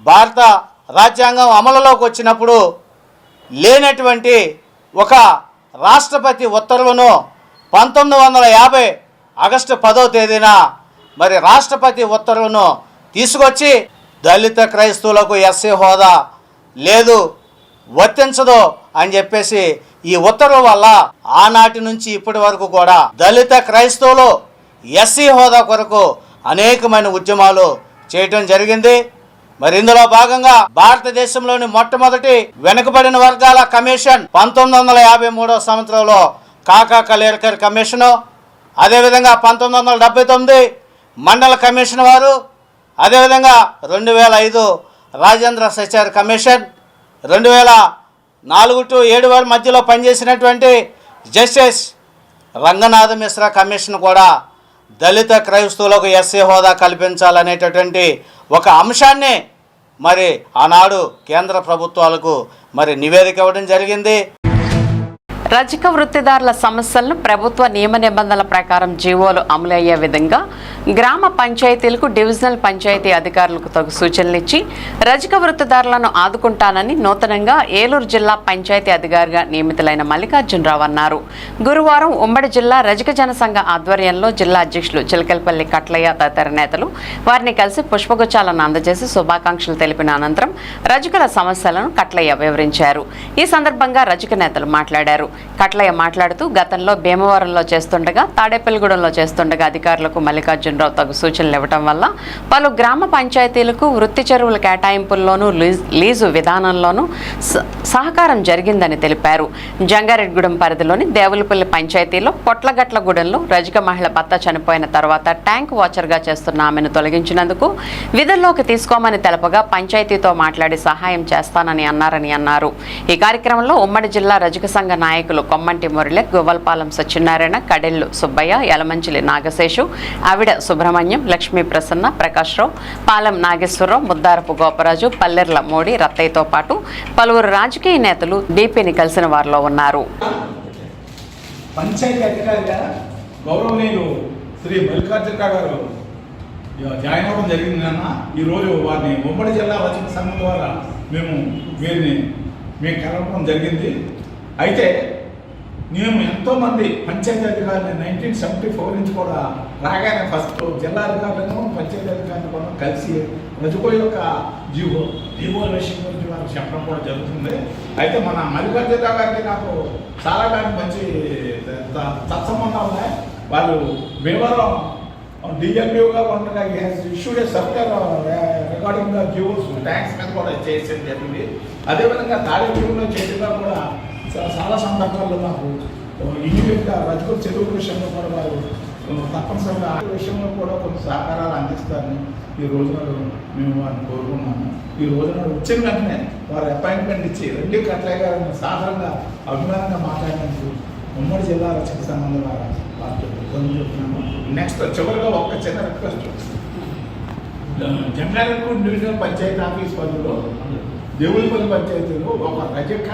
భారత రాజ్యాంగం అమలులోకి వచ్చినప్పుడు లేనటువంటి ఒక రాష్ట్రపతి ఉత్తర్వును 1950 ఆగస్టు 10వ తేదీన మరి రాష్ట్రపతి ఉత్తర్వును తీసుకొచ్చి దళిత క్రైస్తవులకు ఎస్సీ హోదా లేదు, వర్తించదు అని చెప్పేసి ఈ ఉత్తర్వు వల్ల ఆనాటి నుంచి ఇప్పటి వరకు కూడా దళిత క్రైస్తవులు ఎస్సీ హోదా కొరకు అనేకమైన ఉద్యమాలు చేయటం జరిగింది. మరి ఇందులో భాగంగా భారతదేశంలోని మొట్టమొదటి వెనుకబడిన వర్గాల కమిషన్ 1953వ సంవత్సరంలో కాకా కలేకర్ కమిషను, అదేవిధంగా 1979 మండల కమిషన్ వారు, అదేవిధంగా 2005 రాజేంద్ర సచార్ కమిషన్, 2004 to 7 మధ్యలో పనిచేసినటువంటి జస్టిస్ రంగనాథ మిశ్రా కమిషన్ కూడా దళిత క్రైస్తవులకు ఎస్సీ హోదా కల్పించాలనేటటువంటి ఒక అంశాన్ని మరి ఆనాడు కేంద్ర ప్రభుత్వాలకు మరి నివేదిక ఇవ్వడం జరిగింది. రజక వృత్తిదారుల సమస్యలను ప్రభుత్వ నియమ నిబంధనల ప్రకారం జీవోలు అమలు అయ్యే విధంగా గ్రామ పంచాయతీలకు డివిజనల్ పంచాయతీ అధికారులకు తగు సూచనలు ఇచ్చి రజక వృత్తిదారులను ఆదుకుంటానని నూతనంగా ఏలూరు జిల్లా పంచాయతీ అధికారిగా నియమితులైన మల్లికార్జునరావు అన్నారు. గురువారం ఉమ్మడి జిల్లా రజక జనసంఘ ఆధ్వర్యంలో జిల్లా అధ్యక్షులు చిలకలపల్లి కట్లయ్య తదితర నేతలు వారిని కలిసి పుష్పగుచ్చాలను అందజేసి శుభాకాంక్షలు తెలిపిన అనంతరం రజకుల సమస్యలను కట్లయ్య వివరించారు. ఈ సందర్భంగా రజక నేతలు మాట్లాడారు. కట్లయ్య మాట్లాడుతూ గతంలో భీమవరంలో చేస్తుండగా తాడేపల్లిగూడెంలో చేస్తుండగా అధికారులకు మల్లికార్జునరావు తగు సూచనలు ఇవ్వడం వల్ల పలు గ్రామ పంచాయతీలకు వృత్తి చెరువుల కేటాయింపుల్లోనూ లీజు విధానంలోనూ సహకారం జరిగిందని తెలిపారు. జంగారెడ్డిగూడెం పరిధిలోని దేవులపల్లి పంచాయతీలో పొట్లగట్లగూడెంలో రజక మహిళ భర్త చనిపోయిన తర్వాత ట్యాంక్ వాచర్గా చేస్తున్న ఆమెను తొలగించినందుకు విధుల్లోకి తీసుకోమని తెలపగా పంచాయతీతో మాట్లాడి సహాయం చేస్తానని అన్నారు. ఈ కార్యక్రమంలో ఉమ్మడి జిల్లా రజక సంఘ నాయకులు కొమ్మంటి మురళి, గువ్వలపాలెం సత్యనారాయణ, కడెల్లు సుబ్బయ్య, యలమంచిలి నాగశేషు, ఆవిడ సుబ్రహ్మణ్యం, లక్ష్మీ ప్రసన్న, ప్రకాశ్రావు, పాలెం నాగేశ్వరరావు, ముద్దారపు గోపరాజు, పల్లెర్ల మోడి, రత్తయ్యతో పాటు పలువురు రాజకీయ నేతలు డీపీని కలిసిన వారిలో ఉన్నారు. పంచాయతీ అధికారిగా గౌరవనీయులు శ్రీ మల్లికార్జునరావు గారు జాయిన్ అవ్వడం జరిగింది. ఈరోజు వారిని ఉమ్మడి జిల్లా రచన సంఘం ద్వారా వీరిని కలవడం జరిగింది. అయితే మేము ఎంతోమంది పంచాయతీ అధికారులు 1974 నుంచి కూడా రాగానే ఫస్ట్ జిల్లా అధికారులను పంచాయతీ అధికారులను కూడా కలిసి రజకుల యొక్క జీవోల విషయం గురించి వారికి చెప్పడం కూడా జరుగుతుంది. అయితే మన మల్లికార్జునరావు గారికి నాకు చాలా కాలం మంచి సత్సంబంధాలు ఉన్నాయి. వాళ్ళు భీమవరం డిఎల్యూగా ఉండగా issued a circular regarding the GOs tanks మీద కూడా చేసేది జరిగింది. అదేవిధంగా తాడేపల్లిలో చేసినా కూడా చాలా సందర్భాల్లో నాకు ఇమీడియట్గా రజకుల చదువు విషయంలో కూడా వారు తప్పనిసరిగా ఆ విషయంలో కూడా కొన్ని సహకారాలు అందిస్తారని ఈ రోజున మేము వారిని కోరుకున్నాము. ఈ రోజున వచ్చిన వెంటనే వారు అపాయింట్మెంట్ ఇచ్చి రెడ్డి కట్లయ్య గారిని సాధారణంగా అభిమానంగా మాట్లాడినందుకు ఉమ్మడి జిల్లా రచన సంబంధం ద్వారా వారికి చెప్తున్నాము. నెక్స్ట్ చివరిగా ఒక చిన్న request, Jangareddygudem divisional panchayat office పరిధిలో దేవులపల్లి పంచాయతీలో ఒక రజక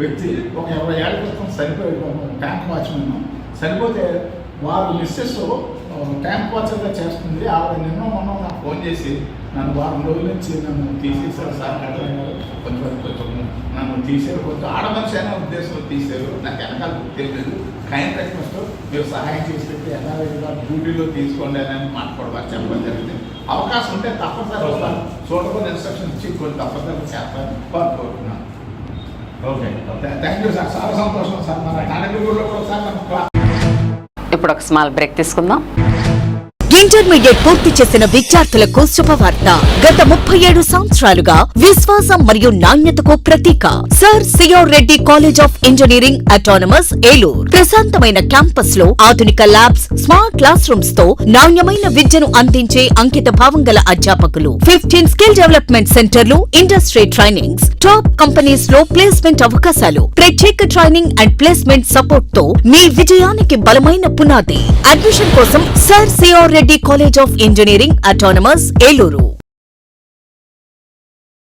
వ్యక్తి ఒక 20 ఏళ్ల క్రితం చనిపోయి ట్యాంక్ వాచ్మెన్ చనిపోతే వారు మిస్సెస్ ట్యాంక్ వాచర్గా చేస్తుంది. ఆవిడ మొన్న నాకు ఫోన్ చేసి నన్ను వారం రోజుల నుంచి నన్ను తీసేశారు సార్, కొంచెం నన్ను తీసారు, కొంచెం ఆడమనిషి అనే ఉద్దేశంలో తీశారు. నాకు వెనకాల తెలియదు. కైండ్ రిక్వెస్ట్ మీరు సహాయం చేసి పెట్టి యథావిధిగా డ్యూటీలో తీసుకోండి అని మాట్లాడవాలి చెప్పడం జరిగింది. అవకాశం ఉంటే తప్పనిసరిగా చూడకుండా ఇన్స్ట్రక్షన్ ఇచ్చి కొన్ని తప్పనిసరిగా చేస్తాను కోరుకుంటున్నాను. Okay, thank you sir. చాలా సంతోషం సార్. మన తాడేపల్లిగూడెంలో కూడా సార్ ఇప్పుడు ఒక స్మాల్ బ్రేక్ తీసుకుందాం. ఇంటర్మీడియట్ పూర్తి చేసిన విద్యార్థులకు శుభవార్త. గత 37 సంవత్సరాలుగా విశ్వాసం మరియు నాణ్యతకు ప్రతీక sir CR Reddy college of engineering autonomous Eluru. ప్రశాంతమైన క్యాంపస్ లో ఆధునిక ల్యాబ్స్, స్మార్ట్ క్లాస్ రూమ్స్ తో నాణ్యమైన విద్యను అందించే అంకిత భావం గల అధ్యాపకులు, 15 స్కిల్ డెవలప్మెంట్ సెంటర్లు, ఇండస్ట్రీ ట్రైనింగ్స్, టాప్ కంపెనీస్ లో ప్లేస్మెంట్ అవకాశాలు, ప్రత్యేక ట్రైనింగ్ అండ్ ప్లేస్మెంట్ సపోర్ట్ తో మీ విజయానికి బలమైన పునాది. అడ్మిషన్ కోసం sir CR Reddy college of engineering autonomous Eluru.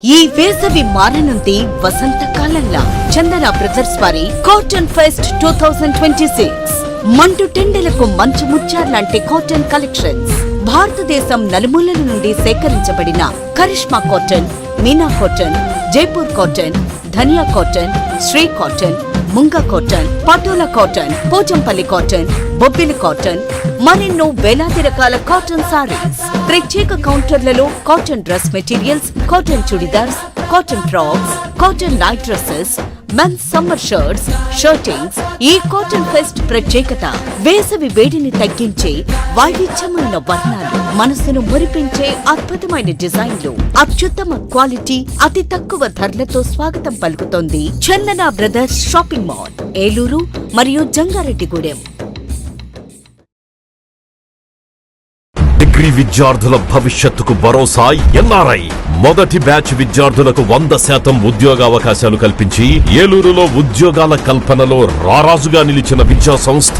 ఈ వేసవి మారనుంది వసంతకాలంలా. చందన బ్రదర్స్ వారి కాటన్ ఫెస్ట్ 2026 మంటు టెండెలకు మంచు ముత్యాలంటే కాటన్ కలెక్షన్స్. భారతదేశం నలుమూలల నుండి సేకరించబడిన Karishma cotton, Meena cotton, Jaipur cotton, Dhaniya cotton, Shri cotton, Munga cotton, Patola cotton, Pochampally cotton, Bobbili cotton, మరెన్నో వేలాది రకాల కాటన్ సారీస్. ప్రత్యేక కౌంటర్లలో cotton dress materials, cotton churidars, cotton frocks, cotton night dresses, men's summer shirts, shirtings. ఈ కాటన్ ఫెస్ట్ ప్రత్యేకత వేసవి వేడిని తగ్గించే వైవిధ్యమైన వర్ణాలు, మనసును మురిపించే అద్భుతమైన డిజైన్లు, అత్యుత్తమ క్వాలిటీ, అతి తక్కువ ధరలతో స్వాగతం పలుకుతోంది చందన బ్రదర్స్ షాపింగ్ మాల్, ఏలూరు మరియు జంగారెడ్డిగూడెం. డిగ్రీ విద్యార్థుల భవిష్యత్తుకు భరోసా ఎన్ఆర్ఐ. మొదటి బ్యాచ్ విద్యార్థులకు 100% ఉద్యోగావకాశాలు కల్పించి ఏలూరులో ఉద్యోగాల కల్పనలో రారాజుగా నిలిచిన విద్యా సంస్థ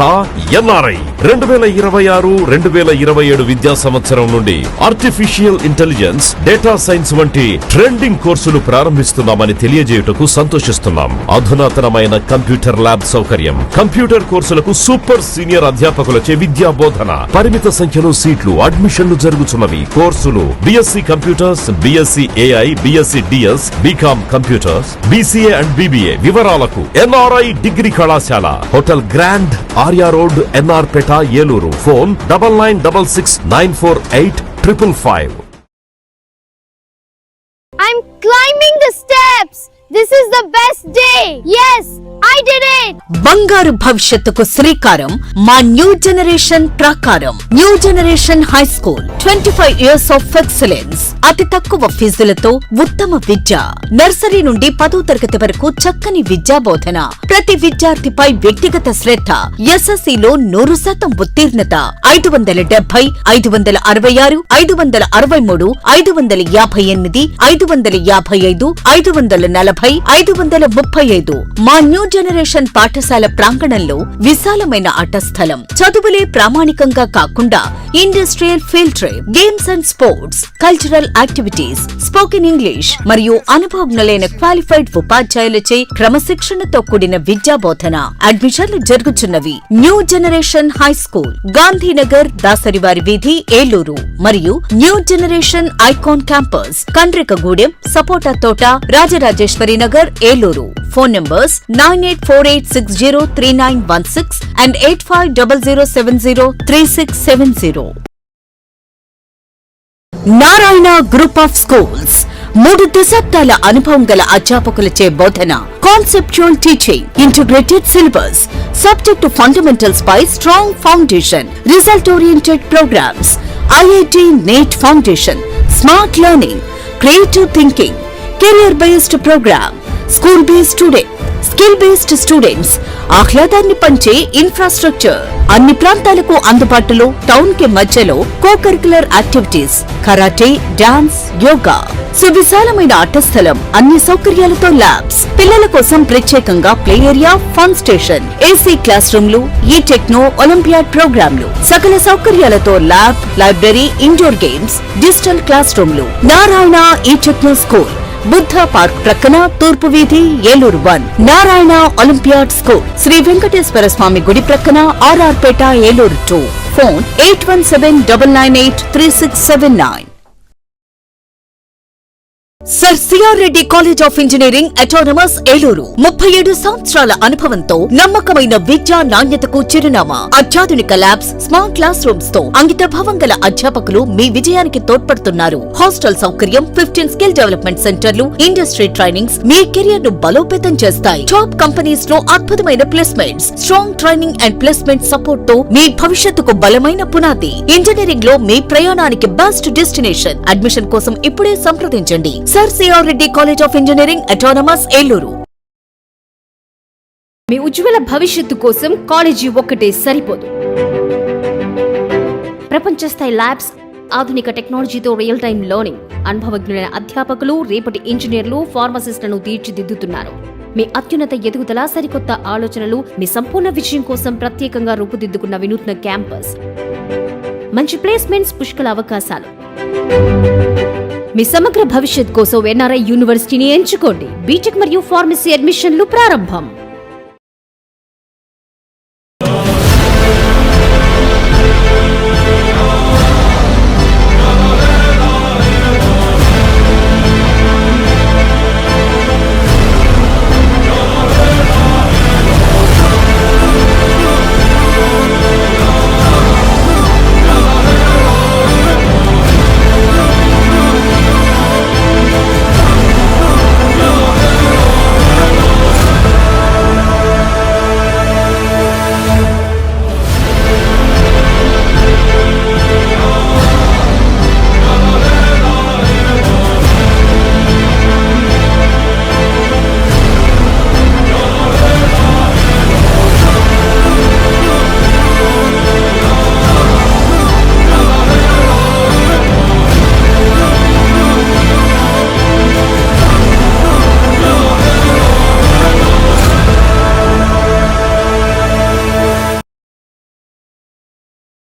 ఎన్ఆర్ఐ. 2026-2027 విద్యా సంవత్సరం నుండి ఆర్టిఫిషియల్ ఇంటెలిజెన్స్, డేటా సైన్స్ వంటి ట్రెండింగ్ కోర్సులు ప్రారంభిస్తున్నామని తెలియజేయుటకు సంతోషిస్తున్నాం. అధునాతనమైన కంప్యూటర్ ల్యాబ్ సౌకర్యం, కంప్యూటర్ కోర్సులకు సూపర్ సీనియర్ అధ్యాపకులచే విద్యా బోధన, పరిమిత సంఖ్యలో సీట్లు, అడ్మిషన్లు జరుగుతున్నవి. కోర్సులు BSc computers, BSc AI, BSc DS, BCom computers, BCA and BBA. వివరాలకు ఎన్ఆర్ఐ డిగ్రీ కళాశాల, hotel grand, Arya road, NR Peta, Eluru. Phone 9966948555. I'm climbing the steps. this is the best day. Yes, I did it. బంగారు భవిష్యత్తుకు శ్రీకారం మా new generation ప్రాకారం. New generation high school 25 years of excellence. అతి తక్కువ ఫీజులతో ఉత్తమ విద్య. నర్సరీ నుండి 10వ తరగతి వరకు చక్కని విద్యా బోధన. ప్రతి విద్యార్థిపై వ్యక్తిగత శ్రద్ధ. ఎస్ఎస్సిలో 100% ఉత్తీర్ణత. 570, 566, 563, 558, 555, 540, 535. మా న్యూ జనరేషన్ పాఠశాల ప్రాంగణంలో విశాలమైన ఆట స్థలం. చదువులే ప్రామాణికంగా కాకుండా industrial field trip, games and sports, cultural activities, spoken English మరియు అనుభవజ్ఞులైన క్వాలిఫైడ్ ఉపాధ్యాయులచే క్రమశిక్షణతో కూడిన విద్యా బోధన. అడ్మిషన్లు జరుగుతున్నవి. New generation high school, Gandhinagar, దాసరివారి వీధి, ఏలూరు మరియు new generation icon campus, Kandrikagudem, సపోటా తోట, Rajarajeshwari Nagar, Eluru. Phone numbers 9848603916 and 8500703670. Narayana group of schools 3 దశాబ్దాల అనుభవం గల అధ్యాపకులచే బోధన. Conceptual teaching, integrated syllabus, subject fundamentals పై strong foundation, result oriented programmes, IIT NEET foundation, smart learning, creative thinking, career based program, school based student, skill based students, ఆహ్లాదాన్ని పంచే infrastructure, అన్ని ప్రాంతాలకు అందుబాటులో, టౌన్ కి మధ్యలో co curricular activities, karate, dance, yoga, సువిశాలమైన ఆట స్థలం, అన్ని సౌకర్యాలతో ల్యాబ్స్, పిల్లల కోసం ప్రత్యేకంగా play area, fun station, AC class రూమ్లు, ఈ టెక్నో ఒలింపియాడ్ ప్రోగ్రాంలు, సకల సౌకర్యాలతో lab, library, indoor games, digital class రూమ్లు. నారాయణ ఈ టెక్నో స్కూల్, బుద్ధ పార్క్ ప్రక్కన, తూర్పు వీధి, ఏలూరు 1. నారాయణ ఒలింపియాడ్ స్కూల్, శ్రీ వెంకటేశ్వర స్వామి గుడి ప్రక్కన, RR Peta, Eluru 2. Phone 8179983679. Sir CR Reddy college of engineering autonomous, Eluru. 37 సంవత్సరాల అనుభవంతో నమ్మకమైన విద్యా నాణ్యతకు చిరునామా. అత్యాధునిక ల్యాబ్స్, స్మార్ట్ క్లాస్ రూమ్స్ తో అంకిత భావం గల అధ్యాపకులు మీ విజయానికి తోడ్పడుతున్నారు. హాస్టల్ సౌకర్యం, 15 స్కిల్ డెవలప్మెంట్ సెంటర్లు, ఇండస్ట్రీ ట్రైనింగ్స్ మీ కెరియర్ ను బలోపేతం చేస్తాయి. టాప్ కంపెనీస్ లో అద్భుతమైన placements, strong training and placement support తో మీ భవిష్యత్తుకు బలమైన పునాది. ఇంజనీరింగ్ లో మీ ప్రయాణానికి బెస్ట్ డెస్టినేషన్. అడ్మిషన్ కోసం ఇప్పుడే సంప్రదించండి. Sir CR Reddy college of engineering autonomous, Eluru. మీ ఉజ్వల భవిష్యత్తు కోసం కాలేజీ ఒక్కటే సరిపోదు. ప్రపంచ స్థాయి ల్యాబ్స్, ఆధునిక టెక్నాలజీతో రియల్ టైం లెర్నింగ్, అనుభవజ్ఞులైన అధ్యాపకులు, రేపటి ఇంజనీర్లు, ఫార్మసిస్టులను తీర్చిదిద్దుతున్నారు. మీ అత్యున్నత ఎదుగుదల, సరికొత్త ఆలోచనలు, మీ సంపూర్ణ విజయం కోసం ప్రత్యేకంగా రూపుదిద్దుకున్న వినూత్న క్యాంపస్, మంచి ప్లేస్మెంట్స్, పుష్కల అవకాశాలు. మీ సమగ్ర భవిష్యత్ కోసం ఎన్ఆర్ఐ యూనివర్సిటీని ఎంచుకోండి. బీటెక్ మరియు ఫార్మసీ అడ్మిషన్లు ప్రారంభం.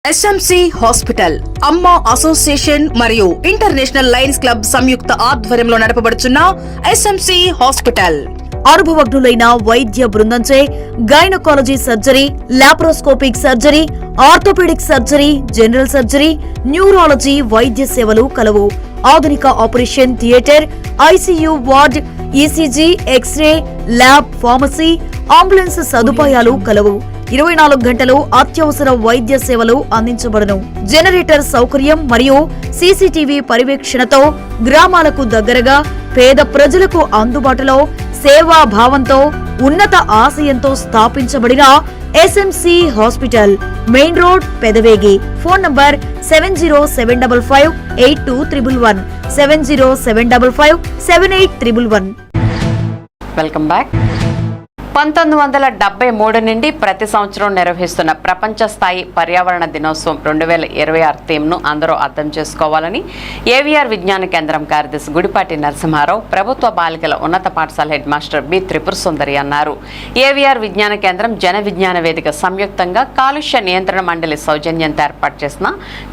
ఎస్ఎంసి హాస్పిటల్, అమ్మ అసోసియేషన్ మరియు ఇంటర్నేషనల్ లయన్స్ క్లబ్ సంయుక్త ఆధ్వర్యంలో నడపబడుచున్న ఎస్ఎంసి హాస్పిటల్ అనుభవజ్ఞులైన వైద్య బృందంచే gynaecology surgery, laparoscopic surgery, orthopaedic surgery, general surgery, neurology వైద్య సేవలు కలవు. ఆధునిక operation theatre, ICU ward, ECG, x ray, lab, pharmacy, ambulance సదుపాయాలు కలవు. 24 గంటలు అత్యవసర వైద్య సేవలు అందించబడును. జనరేటర్ సౌకర్యం మరియు సీసీటీవీ పర్యవేక్షణతో గ్రామాలకు దగ్గరగా పేద ప్రజలకు అందుబాటులో సేవా భావంతో ఉన్నత ఆశయంతో స్థాపించబడిన SMC hospital, main road, Pedavegi. Phone number 7075582111 70755811. Welcome back. 1973 నుండి ప్రతి సంవత్సరం నిర్వహిస్తున్న ప్రపంచ స్థాయి పర్యావరణ దినోత్సవం 2026 థీమ్ను అందరూ అర్థం చేసుకోవాలని ఏవిఆర్ విజ్ఞాన కేంద్రం కార్యదర్శి గుడిపాటి నరసింహారావు ప్రభుత్వ బాలికల ఉన్నత పాఠశాల head master B Tripura Sundari అన్నారు. ఏవిఆర్ విజ్ఞాన కేంద్రం జన విజ్ఞాన వేదిక సంయుక్తంగా కాలుష్య నియంత్రణ మండలి సౌజన్యంతో ఏర్పాటు చేసిన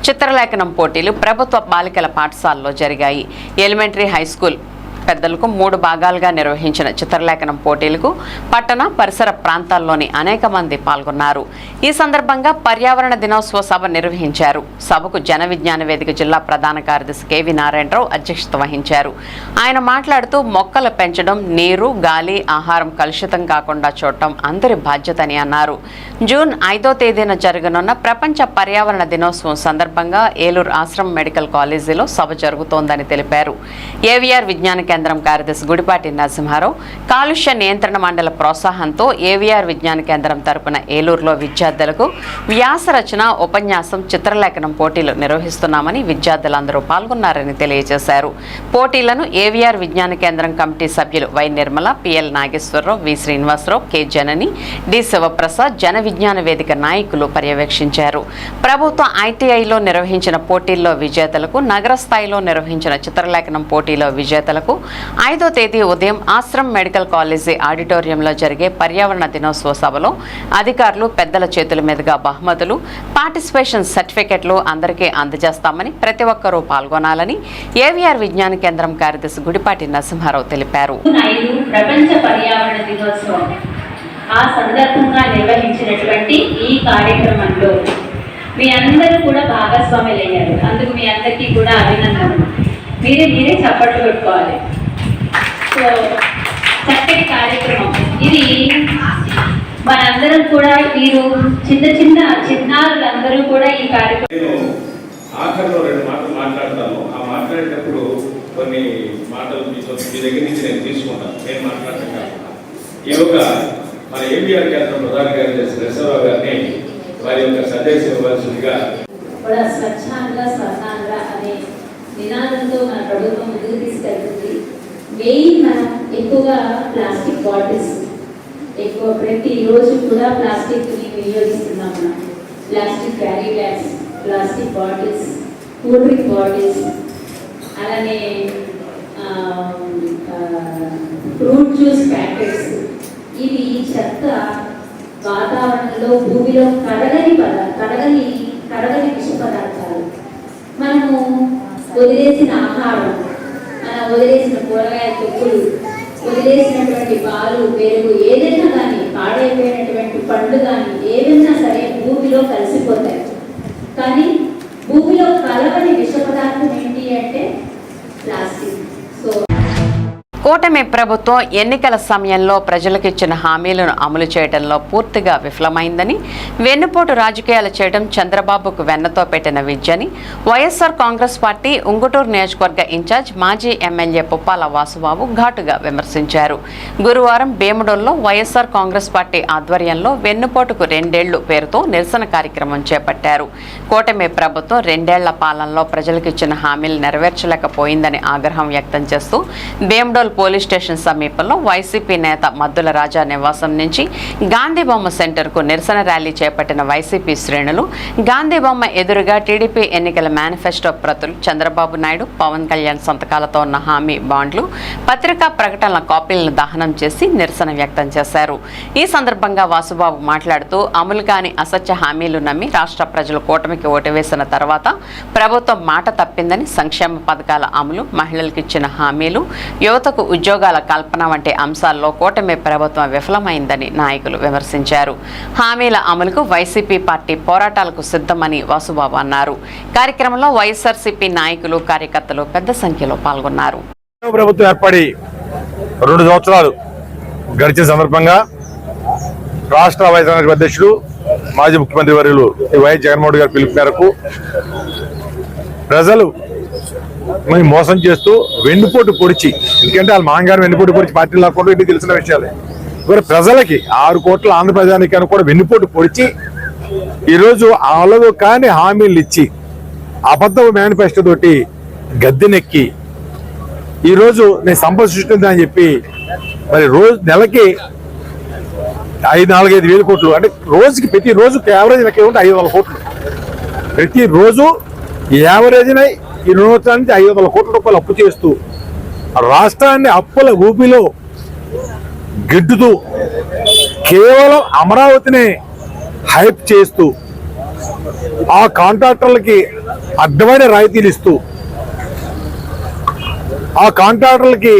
చిత్రలేఖనం పోటీలు ప్రభుత్వ బాలికల పాఠశాలలో జరిగాయి. ఎలిమెంటరీ, హై స్కూల్ పెద్దలకు 3 భాగాలుగా నిర్వహించిన చిత్రలేఖనం పోటీలకు పట్టణ పరిసర ప్రాంతాల్లోని అనేక మంది పాల్గొన్నారు. ఈ సందర్భంగా పర్యావరణ దినోత్సవ సభ నిర్వహించారు. సభకు జన విజ్ఞాన వేదిక జిల్లా ప్రధాన కార్యదర్శి కెవి నారాయణరావు అధ్యక్షత వహించారు. ఆయన మాట్లాడుతూ మొక్కలు పెంచడం, నీరు, గాలి, ఆహారం కలుషితం కాకుండా చూడటం అందరి బాధ్యతని అన్నారు. జూన్ 5వ తేదీన జరగనున్న ప్రపంచ పర్యావరణ దినోత్సవం సందర్భంగా ఏలూరు ఆశ్రమ్ మెడికల్ కాలేజీలో సభ జరుగుతోందని తెలిపారు. ఏవిఆర్ విజ్ఞాన కేంద్రం కార్యదర్శి గుడిపాటి నరసింహారావు కాలుష్య నియంత్రణ మండలి ప్రోత్సాహంతో ఏవిఆర్ విజ్ఞాన కేంద్రం తరపున ఏలూరులో విద్యార్థులకు వ్యాస రచన, ఉపన్యాసం, చిత్రలేఖనం పోటీలు నిర్వహిస్తున్నామని విద్యార్థులందరూ పాల్గొన్నారని తెలియజేశారు. పోటీలను ఏవిఆర్ విజ్ఞాన కేంద్రం కమిటీ సభ్యులు Y Nirmala, PL Nageswararao, V Srinivasarao, K Janani, D Sivaprasad, Jana Vignana వేదిక నాయకులు పర్యవేక్షించారు. ప్రభుత్వ ఐటీఐలో నిర్వహించిన పోటీల్లో విజేతలకు, నగర స్థాయిలో నిర్వహించిన చిత్రలేఖనం పోటీలో విజేతలకు 5వ తేదీ ఉదయం ఆశ్రమ్ మెడికల్ కాలేజీ ఆడిటోరియంలో జరిగే పర్యావరణ దినోత్సవ సభలో అధికారులు, పెద్దల చేతుల మీదుగా బహుమతులు, పార్టిసిపేషన్ సర్టిఫికెట్లు అందరికీ అందజేస్తామని, ప్రతి ఒక్కరూ పాల్గొనాలని ఏవిఆర్ విజ్ఞాన కేంద్రం కార్యదర్శి గుడిపాటి నరసింహారావు తెలిపారు. ప్రపంచ పర్యావరణ దినోత్సవం ఆ సందర్భంగా నిర్వహించినటువంటి ఈ కార్యక్రమంలో మీ అందరూ కూడా భాగస్వాములయ్యారు. అందుకు మీ అందరికీ కూడా అభినందనలు. మీరే చప్పట్లు కొట్టుకోవాలి. సో చక్కటి కార్యక్రమం ఇది. మనందరం కూడా మీరు చిన్నారులందరూ కూడా ఈ కార్యక్రమం ఆఖరిలో 2 మాటలు మాట్లాడతాను. ఆ మాట్లాడేటప్పుడు కొన్ని మాటలు మీ దగ్గర నుంచి నేను తీసుకుంటాను. నేను మాట్లాడటం కాకుండా ఈలోగా మన ఏబిఆర్ కేంద్రం ప్రధాన కార్యదర్శి నరసింహారావు గారిని వారి యొక్క సందేశం ఇవ్వాల్సిందిగా. స్వచ్ఛంగా స్వర్ణంగా అనే నినాదంతో మన ప్రభుత్వం ముందుకు తీసుకెళ్తుంది. మెయిన్ మనం ఎక్కువగా ప్లాస్టిక్ బాటిల్స్ ప్రతి రోజు కూడా ప్లాస్టిక్ని వినియోగిస్తున్నాం. మనం plastic carry bags, plastic bottles, cool drink bottles, అలానే ఫ్రూట్ జ్యూస్ ప్యాకెట్స్, ఇవి చెత్త వాతావరణంలో, భూమిలో కరగని విష పదార్థాలు. మనము వదిలేసిన ఆహారం, మనం వదిలేసిన కూరగాయ తొక్కులు, వదిలేసినటువంటి పాలు, పెరుగు, ఏదైనా కానీ పాడైపోయినటువంటి పండ్లు కానీ ఏదైనా సరే భూమిలో కలిసిపోతాయి. కానీ భూమిలో కలవని విష పదార్థం ఏంటి అంటే ప్లాస్టిక్. సో కూటమి ప్రభుత్వం ఎన్నికల సమయంలో ప్రజలకు ఇచ్చిన హామీలను అమలు చేయడంలో పూర్తిగా విఫలమైందని, వెన్నుపోటు రాజకీయాలు చేయడం చంద్రబాబుకు వెన్నతో పెట్టిన విద్యని వైఎస్ఆర్ కాంగ్రెస్ పార్టీ ఉంగుటూరు నియోజకవర్గ ఇన్ఛార్జ్ మాజీ ఎమ్మెల్యే పుప్పాల వాసుబాబు ఘాటుగా విమర్శించారు. గురువారం భీముడోల్లో వైఎస్ఆర్ కాంగ్రెస్ పార్టీ ఆధ్వర్యంలో వెన్నుపోటుకు 2 ఏళ్లు పేరుతో నిరసన కార్యక్రమం చేపట్టారు. కూటమి ప్రభుత్వం 2 ఏళ్ల పాలనలో ప్రజలకు ఇచ్చిన హామీలు నెరవేర్చలేకపోయిందని ఆగ్రహం వ్యక్తం చేస్తూ భీముడోల్ పోలీస్ స్టేషన్ సమీపంలో వైసీపీ నేత మద్దుల రాజా నివాసం నుంచి గాంధీ బొమ్మ సెంటర్కు నిరసన ర్యాలీ చేపట్టిన వైసీపీ శ్రేణులు గాంధీ బొమ్మ ఎదురుగా టీడీపీ ఎన్నికల మేనిఫెస్టో ప్రతులు, చంద్రబాబు నాయుడు, పవన్ కళ్యాణ్ సంతకాలతో ఉన్న హామీ బాండ్లు, పత్రికా ప్రకటనల కాపీలను దహనం చేసి నిరసన వ్యక్తం చేశారు. ఈ సందర్భంగా వాసుబాబు మాట్లాడుతూ అమలు కాని అసత్య హామీలు నమ్మి రాష్ట్ర ప్రజలు కూటమికి ఓటు వేసిన తర్వాత ప్రభుత్వం మాట తప్పిందని, సంక్షేమ పథకాల అమలు, మహిళలకు ఇచ్చిన హామీలు, యువతకు ఉద్యోగాల కల్పన వంటి అంశాల్లో కూటమి ప్రభుత్వం విఫలమైందని నాయకులు విమర్శించారు. హామీల అమలుకు వైసీపీ పార్టీ పోరాటాలకు సిద్ధమని వాసుబాబు అన్నారు. కార్యక్రమంలో వైఎస్ఆర్సీపీ నాయకులు, కార్యకర్తలు పెద్ద సంఖ్యలో పాల్గొన్నారు. ప్రభుత్వం ఏర్పడి 2 సంవత్సరాలు గడిచిన సందర్భంగా రాష్ట్ర వైఎస్ఆర్ కాంగ్రెస్ అధ్యక్షుడు, మాజీ ముఖ్యమంత్రి వర్యులు వైఎస్ జగన్మోహన్ గారి పిలుపు మేరకు ప్రజలు మరి మోసం చేస్తూ వెన్నుపోటు పొడిచి, ఎందుకంటే వాళ్ళ మామగారు వెన్నుపోటు పొడిచి పార్టీలు లాక్కోవడం ఇది తెలిసిన విషయాలే. మరి ప్రజలకి 6 కోట్ల ఆంధ్ర ప్రజానికానికి కూడా వెన్నుపోటు పొడిచి ఈరోజు అలవు కాని హామీలు ఇచ్చి అబద్ధ మేనిఫెస్టో తోటి గద్దెనెక్కి ఈరోజు నేను సంపద సృష్టిందని చెప్పి మరి రోజు నెలకి 4-5 వేల కోట్లు, అంటే రోజుకి ప్రతి రోజు యావరేజ్ లెక్క ఉంటే 500 కోట్లు ప్రతిరోజు యావరేజ్న ఈ 2 సంవత్సరాల నుంచి 500 కోట్ల రూపాయలు అప్పు చేస్తూ రాష్ట్రాన్ని అప్పుల ఊపిలో గిడ్డుతూ కేవలం అమరావతిని హైప్ చేస్తూ ఆ కాంట్రాక్టర్లకి అడ్డమైన రాయితీలు ఇస్తూ ఆ కాంట్రాక్టర్లకి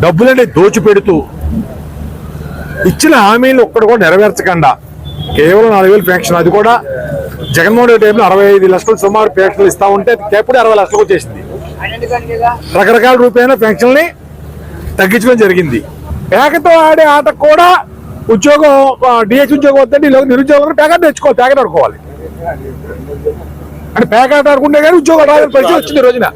డబ్బులని దోచిపెడుతూ ఇచ్చిన హామీలు ఒక్కడు కూడా నెరవేర్చకుండా కేవలం 4,000 పెన్షన్, అది కూడా జగన్మోహన్ రెడ్డి టైంలో 65 లక్షలు సుమారు పెన్షన్లు ఇస్తా ఉంటే కేపుడు 60 లక్షలకు వచ్చేసింది. రకరకాల రూపాయల పెన్షన్ని తగ్గించడం జరిగింది. పేకతో ఆడే ఆట కూడా ఉద్యోగం డిఎస్ ఉద్యోగం వద్దండి, నిరుద్యోగులు పేకాట తెచ్చుకోవాలి, పేకాట ఆడుకోవాలి. అంటే పేకాట ఆడుకుంటే కానీ ఉద్యోగాలు రావాలని పరిస్థితి వచ్చింది రోజున.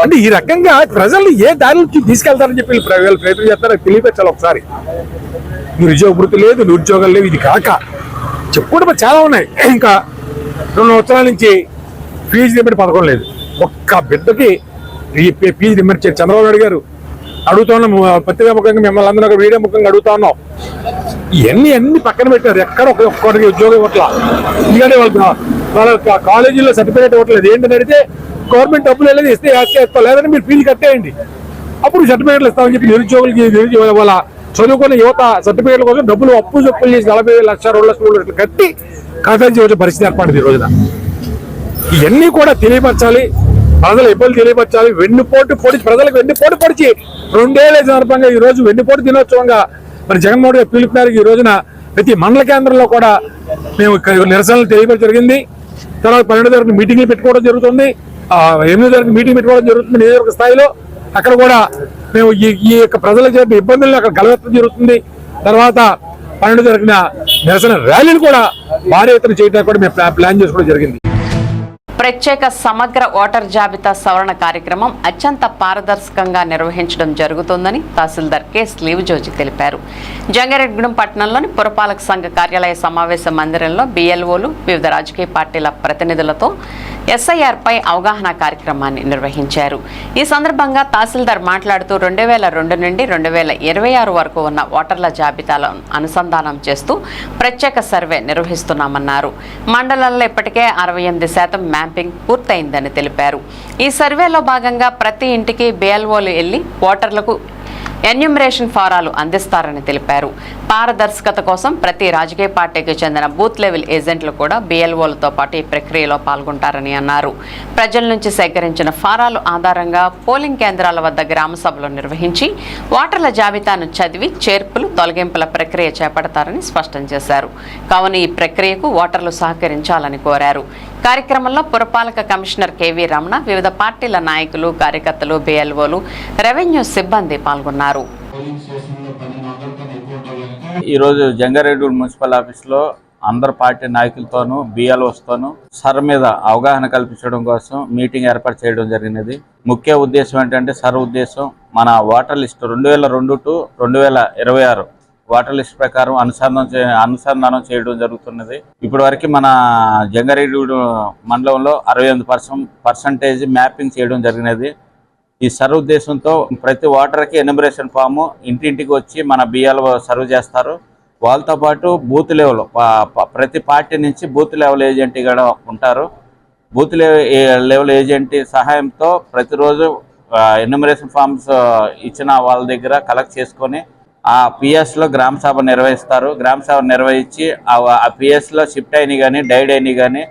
అంటే ఈ రకంగా ప్రజల్ని ఏ దారి నుంచి తీసుకెళ్తారని చెప్పి వీళ్ళు ప్రయత్నం చేస్తారో తెలియపెచ్చాలి ఒకసారి. నిరుద్యోగ వృత్తి లేదు, నిరుద్యోగాలు లేవు, ఇది కాక చెప్పుకుంటే చాలా ఉన్నాయి. ఇంకా 2 సంవత్సరాల నుంచి ఫీజు రిమెంట్ పథకం లేదు. ఒక్క బిడ్డకి ఫీజు రిమెంట్ చేయాలి. చంద్రబాబు నాయుడు గారు అడుగుతా ఉన్నాం, పత్రికా ముఖంగా మిమ్మల్ని అందరూ వీడియో ముఖంగా అడుగుతా ఉన్నాం. ఇవన్నీ పక్కన పెట్టారు, ఎక్కడ ఒక్కడికి ఉద్యోగం ఇవ్వట్లా. ఎందుకంటే వాళ్ళ కాలేజీలో సర్టిఫికేట్ ఇవ్వట్లేదు. ఏంటని అడిగితే గవర్నమెంట్ డబ్బులు వెళ్ళేది ఇస్తే ఇస్తాం, లేదంటే మీరు ఫీజు కట్టేయండి అప్పుడు సర్టిఫికేట్లు ఇస్తామని చెప్పి నిరుద్యోగులకి వాళ్ళ చదువుకున్న యువత సర్టిఫికేట్ల కోసం డబ్బులు అప్పులు చేసి 40 లక్షలు 2 లక్షలు కట్టి కాదని పరిస్థితి ఏర్పడింది ఈ రోజున. ఇవన్నీ కూడా తెలియపరచాలి, ప్రజలు ఇబ్బందులు తెలియపరచాలి. ప్రజలకు వెన్నుపోటు పొడిచి 2 ఏళ్ల సందర్భంగా ఈ రోజు వెన్నుపోటు దినోత్సవంగా మరి జగన్మోహన్ రెడ్డి పిలుపు మేరకు ఈ రోజున ప్రతి మండల కేంద్రంలో కూడా మేము నిరసనలు తెలియపరచడం జరిగింది. తర్వాత 12వ తారీఖు మీటింగ్లు పెట్టుకోవడం జరుగుతుంది, 8వ తారీఖు మీటింగ్ పెట్టుకోవడం జరుగుతుంది నియోజకవర్గ స్థాయిలో. అక్కడ కూడా మేము ఈ యొక్క ప్రజలకు జరిగిన ఇబ్బందులను అక్కడ గలవెత్తడం జరుగుతుంది. తర్వాత 12వ తారీఖున నిరసన ర్యాలీలు కూడా భారీ ఎత్తున చేయడానికి కూడా మేము ప్లాన్ చేసుకోవడం జరిగింది. ప్రత్యేక సమగ్ర ఓటర్ జాబితా సవరణ కార్యక్రమం అత్యంత పారదర్శకంగా నిర్వహించడం జరుగుతోందని తహసీల్దార్ కె స్లీవ్జోజి తెలిపారు. జంగారెడ్డిగూడెం పట్టణంలోని పురపాలక సంఘ కార్యాలయ సమావేశ మందిరంలో బిఎల్ఓలు, వివిధ రాజకీయ పార్టీల ప్రతినిధులతో ఎస్ఐఆర్ పై అవగాహన కార్యక్రమాన్ని నిర్వహించారు. ఈ సందర్భంగా తహసీల్దార్ మాట్లాడుతూ 2002 నుండి 2026 వరకు ఉన్న ఓటర్ల జాబితాలను అనుసంధానం చేస్తూ ప్రత్యేక సర్వే నిర్వహిస్తున్నామన్నారు. మండలంలో ఇప్పటికే 68% మ్యాపింగ్ పూర్తయిందని తెలిపారు. ఈ సర్వేలో భాగంగా ప్రతి ఇంటికి బిఎల్ఓలు వెళ్లి ఓటర్లకు ఎన్యూమరేషన్ ఫారాలు అందిస్తారని తెలిపారు. పారదర్శకత కోసం ప్రతి రాజకీయ పార్టీకి చెందిన బూత్ లెవెల్ ఏజెంట్లు కూడా బిఎల్ఓలతో పాటు ఈ ప్రక్రియలో పాల్గొంటారని అన్నారు. ప్రజల నుంచి సేకరించిన ఫారాలు ఆధారంగా పోలింగ్ కేంద్రాల వద్ద గ్రామ సభలు నిర్వహించి ఓటర్ల జాబితాను చదివి చేర్పులు, తొలగింపుల ప్రక్రియ చేపడతారని స్పష్టం చేశారు. కావున ఈ ప్రక్రియకు ఓటర్లు సహకరించాలని కోరారు. కార్యక్రమంలో పురపాలక కమిషనర్ కెవి రమణ, వివిధ పార్టీల నాయకులు, కార్యకర్తలు, బిఎల్ఓలు, రెవెన్యూ సిబ్బంది పాల్గొన్నారు. ఈరోజు జంగారెడ్డిగూడెం మున్సిపల్ ఆఫీస్లో అందరు పార్టీ నాయకులతోనూ బిఎల్ఓస్తోనూ సర్ మీద అవగాహన కల్పించడం కోసం మీటింగ్ ఏర్పాటు చేయడం జరిగినది. ముఖ్య ఉద్దేశం ఏంటంటే సర్ ఉద్దేశం మన voter list 2002 to 2026 voter list ప్రకారం అనుసంధానం చేయడం జరుగుతున్నది. ఇప్పటి వరకు మన జంగారెడ్డిగూడెం మండలంలో 68% మ్యాపింగ్ చేయడం జరిగినది. ఈ సర్వ్ ఉద్దేశంతో ప్రతి ఓటర్కి ఎన్యూమరేషన్ ఫాము ఇంటింటికి వచ్చి మన బిఎల్ఓ సర్వ్ చేస్తారు. వాళ్ళతో పాటు బూత్ లెవెల్ ప్రతి పార్టీ నుంచి బూత్ లెవెల్ ఏజెంట్ కూడా ఉంటారు. బూత్ లెవెల్ ఏజెంట్ సహాయంతో ప్రతిరోజు ఎన్యూమరేషన్ ఫామ్స్ ఇచ్చిన వాళ్ళ దగ్గర కలెక్ట్ చేసుకొని ఆ పిఎస్లో గ్రామ సభ నిర్వహిస్తారు. గ్రామ సభ నిర్వహించి ఆ పిఎస్లో షిఫ్ట్ అయినవి కానీ, డైడ్ అయినవి కానీ,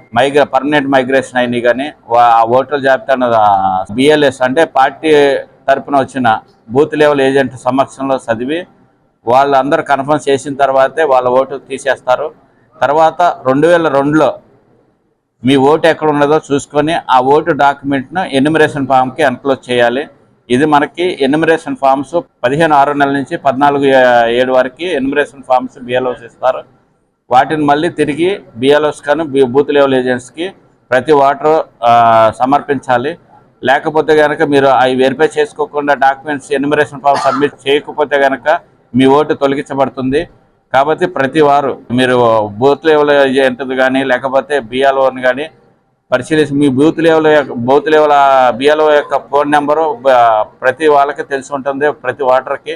పర్మనెంట్ మైగ్రేషన్ అయినవి కానీ ఆ ఓటర్ జాబితాను బిఎల్ఎస్ అంటే పార్టీ తరఫున వచ్చిన బూత్ లెవెల్ ఏజెంట్ సమక్షంలో చదివి వాళ్ళందరూ కన్ఫర్మ్ చేసిన తర్వాతే వాళ్ళ ఓటు తీసేస్తారు. తర్వాత 2002లో మీ ఓటు ఎక్కడ ఉన్నదో చూసుకొని ఆ ఓటు డాక్యుమెంట్ను ఎన్యూమరేషన్ ఫామ్కి ఎన్క్లోజ్ చేయాలి. ఇది మనకి ఎన్యూమరేషన్ ఫామ్స్ 15/6 నుంచి 14/7 వరకు ఎన్యూమరేషన్ ఫామ్స్ బిఎల్ఓస్ ఇస్తారు. వాటిని మళ్ళీ తిరిగి బిఎల్ఓస్ కానీ బూత్ లెవెల్ ఏజెంట్స్కి ప్రతి ఓటర్ సమర్పించాలి. లేకపోతే కనుక మీరు అవి వెరిఫై చేసుకోకుండా డాక్యుమెంట్స్ ఎన్యుమరేషన్ ఫామ్ సబ్మిట్ చేయకపోతే కనుక మీ ఓటు తొలగించబడుతుంది. కాబట్టి ప్రతి వారు మీరు బూత్ లెవెల్ ఏజెంట్ది కానీ లేకపోతే బిఎల్ఓని కానీ పరిశీలించి మీ బూత్ లెవెల్ బిఎల్ఓ యొక్క ఫోన్ నెంబరు ప్రతి వాళ్ళకి తెలిసి ఉంటుంది. ప్రతి ఓటర్కి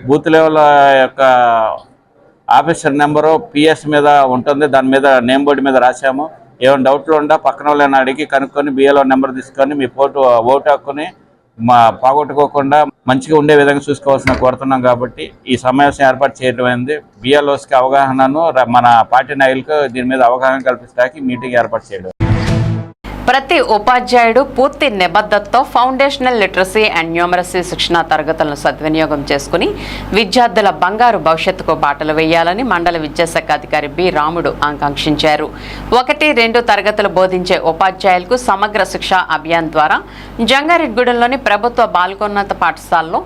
బూత్ లెవెల్ యొక్క ఆఫీసర్ నెంబరు పిఎస్ మీద ఉంటుంది. దాని మీద నేమ్ బోర్డు మీద రాసాము. ఏమైనా డౌట్లు ఉందా పక్కన వాళ్ళని అడిగి కనుక్కొని బిఎల్ఓ నెంబర్ తీసుకొని మీ ఓటు హక్కుని పోగొట్టుకోకుండా మంచిగా ఉండే విధంగా చూసుకోవాల్సిన కోరుతున్నాం. కాబట్టి ఈ సమావేశం ఏర్పాటు చేయడం అయింది. బిఎల్ఓస్కి అవగాహనను మన పార్టీ నాయకులకు దీని మీద అవగాహన కల్పించడానికి మీటింగ్ ఏర్పాటు చేయడం. ప్రతి ఉపాధ్యాయుడు పూర్తి నిబద్ధతతో ఫౌండేషనల్ లిటరసీ అండ్ న్యూమరసీ శిక్షణా తరగతులను సద్వినియోగం చేసుకుని విద్యార్థుల బంగారు భవిష్యత్తుకు బాటలు వేయాలని మండల విద్యాశాఖ అధికారి బి రాముడు ఆకాంక్షించారు. 1-2 తరగతులు బోధించే ఉపాధ్యాయులకు సమగ్ర శిక్ష అభియాన్ ద్వారా జంగారెడ్డిగూడెంలోని ప్రభుత్వ బాలికోన్నత పాఠశాలలో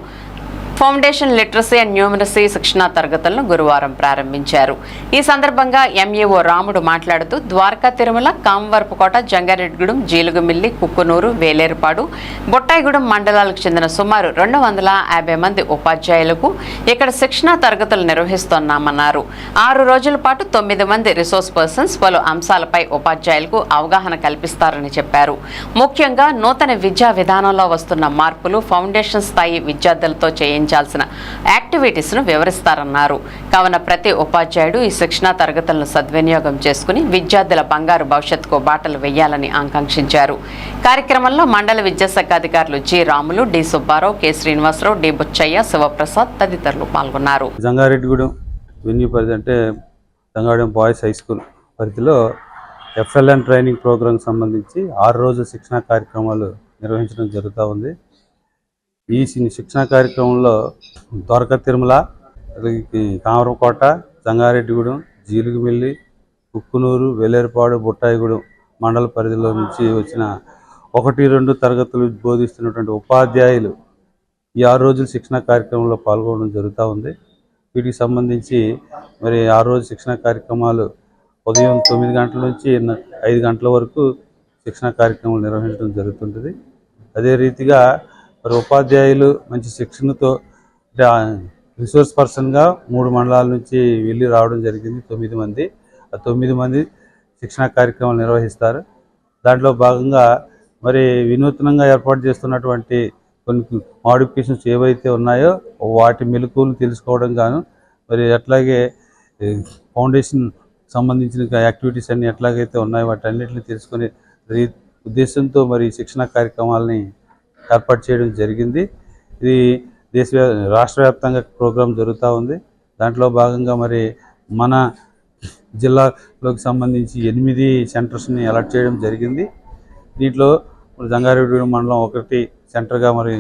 ఫౌండేషన్ లిటరసీ అండ్ న్యూమరసీ శిక్షణా తరగతులను గురువారం ప్రారంభించారు. ఈ సందర్భంగా ఎంఈఓ రాముడు మాట్లాడుతూ ద్వారకా తిరుమల, కామవరపుకోట, జంగారెడ్డిగూడెం, జీలుగుమిల్లి, కుక్కునూరు, వేలేరుపాడు, బొట్టాయిగూడెం మండలాలకు చెందిన సుమారు 250 మంది ఉపాధ్యాయులకు ఇక్కడ శిక్షణా తరగతులు నిర్వహిస్తున్నామన్నారు. 6 రోజుల పాటు 9 మంది రిసోర్స్ పర్సన్స్ పలు అంశాలపై ఉపాధ్యాయులకు అవగాహన కల్పిస్తారని చెప్పారు. ముఖ్యంగా నూతన విద్యా విధానంలో వస్తున్న మార్పులు, ఫౌండేషన్ స్థాయి విద్యార్థులతో చేయించాల్సిన యాక్టివిటీస్ ను వివరిస్తారన్నారు. కావున ప్రతి ఉపాధ్యాయుడు ఈ శిక్షణా తరగతులను సద్వినియోగం చేసుకుని విద్యార్థుల బంగారు భవిష్యత్తుకు బాటలు వేయాలని ఆకాంక్షించారు. కార్యక్రమంలో మండల విద్యాశాఖ అధికారులు G Ramulu, D Subbarao, K Srinivasarao, D Buchaiah, Sivaprasad తదితరులు పాల్గొన్నారు. జంగారెడ్డిగూడెం వెన్యూ పరిధి అంటే జంగారెడ్డిగూడెం బాయ్స్ హై స్కూల్ పరిధిలో FLN ట్రైనింగ్ ప్రోగ్రాంకి సంబంధించి 6 రోజుల శిక్షణా కార్యక్రమాలు నిర్వహించడం జరుగుతూ ఉంది. ఈ శిక్షణా కార్యక్రమంలో ద్వారకా తిరుమల, కామరకోట, జంగారెడ్డిగూడెం, జీలుగుమిల్లి, కుక్కునూరు, వేలేరుపాడు, బుట్టాయిగూడెం మండల పరిధిలో నుంచి వచ్చిన 1-2 తరగతులు బోధిస్తున్నటువంటి ఉపాధ్యాయులు ఈ 6 రోజుల శిక్షణా కార్యక్రమంలో పాల్గొనడం జరుగుతూ ఉంది. వీటికి సంబంధించి మరి 6 రోజుల శిక్షణా కార్యక్రమాలు ఉదయం 9 గంటల నుంచి 5 గంటల వరకు శిక్షణా కార్యక్రమాలు నిర్వహించడం జరుగుతుంటుంది. అదే రీతిగా మరి ఉపాధ్యాయులు మంచి శిక్షణతో రిసోర్స్ పర్సన్గా 3 మండలాల నుంచి వెళ్ళి రావడం జరిగింది. 9 మంది. ఆ 9 మంది శిక్షణా కార్యక్రమాలు నిర్వహిస్తారు. దాంట్లో భాగంగా మరి వినూత్నంగా ఏర్పాటు చేస్తున్నటువంటి కొన్ని మోడిఫికేషన్స్ ఏవైతే ఉన్నాయో వాటి మెలకువలు తెలుసుకోవడం గాను, మరి అట్లాగే ఫౌండేషన్ సంబంధించిన యాక్టివిటీస్ అన్ని ఎట్లాగైతే ఉన్నాయో వాటన్నిటిని తెలుసుకునే ఉద్దేశంతో మరి శిక్షణా కార్యక్రమాలని ఏర్పాటు చేయడం జరిగింది. ఇది రాష్ట్ర వ్యాప్తంగా ప్రోగ్రాం జరుగుతూ ఉంది. దాంట్లో భాగంగా మరి మన జిల్లాలోకి సంబంధించి 8 సెంటర్స్ని అలాట్ చేయడం జరిగింది. దీంట్లో జంగారెడ్డిగూడెం మండలం 1 సెంటర్గా మరి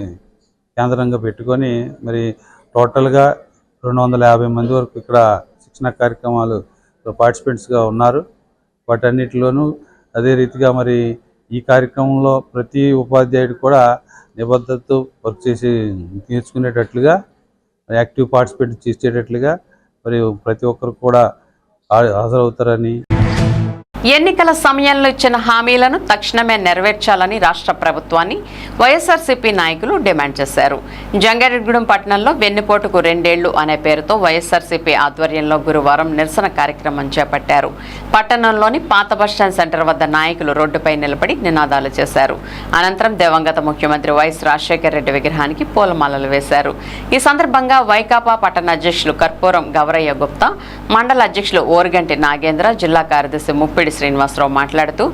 కేంద్రంగా పెట్టుకొని మరి టోటల్గా 250 మంది వరకు ఇక్కడ శిక్షణా కార్యక్రమాలు పార్టిసిపెంట్స్గా ఉన్నారు. వాటన్నిటిలోనూ అదే రీతిగా మరి ఈ కార్యక్రమంలో ప్రతి ఉపాధ్యాయుడు కూడా నిబద్ధతతో వర్క్ చేసి నేర్చుకునేటట్లుగా, యాక్టివ్ పార్టిసిపేట్ చేసేటట్లుగా మరి ప్రతి ఒక్కరు కూడా హాజరవుతారని. ఎన్నికల సమయంలో ఇచ్చిన హామీలను తక్షణమే నెరవేర్చాలని రాష్ట్ర ప్రభుత్వాన్ని వైఎస్ఆర్సీపీ నాయకులు డిమాండ్ చేశారు. జంగారెడ్డిగూడెం పట్టణంలో వెన్నుపోటుకు 2 ఏళ్లు అనే పేరుతో వైఎస్ఆర్సీపీ ఆధ్వర్యంలో గురువారం నిరసన కార్యక్రమం చేపట్టారు. పట్టణంలోని పాత బస్టాండ్ సెంటర్ వద్ద నాయకులు రోడ్డుపై నిలబడి నినాదాలు చేశారు. అనంతరం దివంగత ముఖ్యమంత్రి వైఎస్ రాజశేఖర రెడ్డి విగ్రహానికి పూలమాలలు వేశారు. ఈ సందర్భంగా వైకాపా పట్టణ అధ్యక్షులు కర్పూరం గౌరయ్య గుప్తా, మండల అధ్యక్షులు ఓరుగంటి నాగేంద్ర, జిల్లా కార్యదర్శి ముప్పిడి శ్రీనివాసరావు మాట్లాడుతూ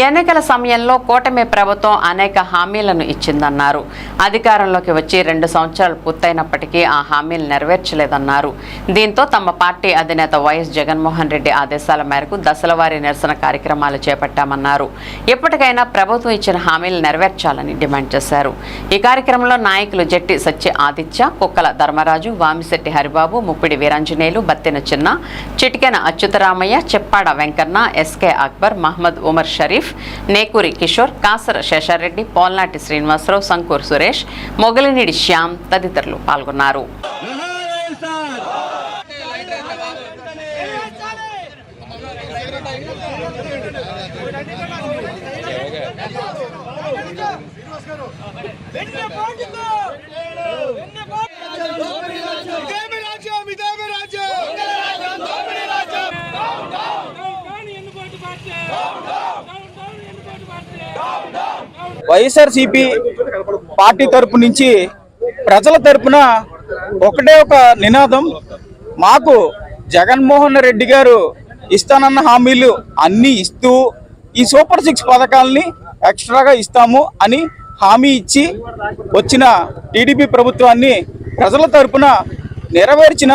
ఎన్నికల సమయంలో కూటమి ప్రభుత్వం అనేక హామీలను ఇచ్చిందన్నారు. అధికారంలోకి వచ్చి 2 సంవత్సరాలు పూర్తయినప్పటికీ ఆ హామీలు నెరవేర్చలేదన్నారు. దీంతో తమ పార్టీ అధినేత వైఎస్ జగన్మోహన్ రెడ్డి ఆదేశాల మేరకు దశలవారీ నిరసన కార్యక్రమాలు చేపట్టామన్నారు. ఎప్పటికైనా ప్రభుత్వం ఇచ్చిన హామీలు నెరవేర్చాలని డిమాండ్ చేశారు. ఈ కార్యక్రమంలో నాయకులు జట్టి సత్య ఆదిత్య, కుక్కల ధర్మరాజు, వామిశెట్టి హరిబాబు, ముప్పిడి వీరాంజనేయులు, బత్తిన చిన్న, చిటికెన అచ్యుతరామయ్య, చెప్పాడ వెంకన్న, ఎస్కే అక్బర్, మహమ్మద్ ఉమర్ షరీఫ్, నేకూరి కిషోర్, కాసర శేషారెడ్డి, పోల్నాటి శ్రీనివాసరావు, సంకూర్ సురేష్, మొగలినిడి శ్యామ్ తదితరులు పాల్గొన్నారు. వైఎస్ఆర్సీపీ పార్టీ తరపు నుంచి ప్రజల తరపున ఒకటే ఒక నినాదం, మాకు జగన్మోహన్ రెడ్డి గారు ఇస్తానన్న హామీలు అన్నీ ఇస్తూ ఈ సూపర్ 6 పథకాలని ఎక్స్ట్రాగా ఇస్తాము అని హామీ ఇచ్చి వచ్చిన టీడీపీ ప్రభుత్వాన్ని ప్రజల తరపున నెరవేర్చిన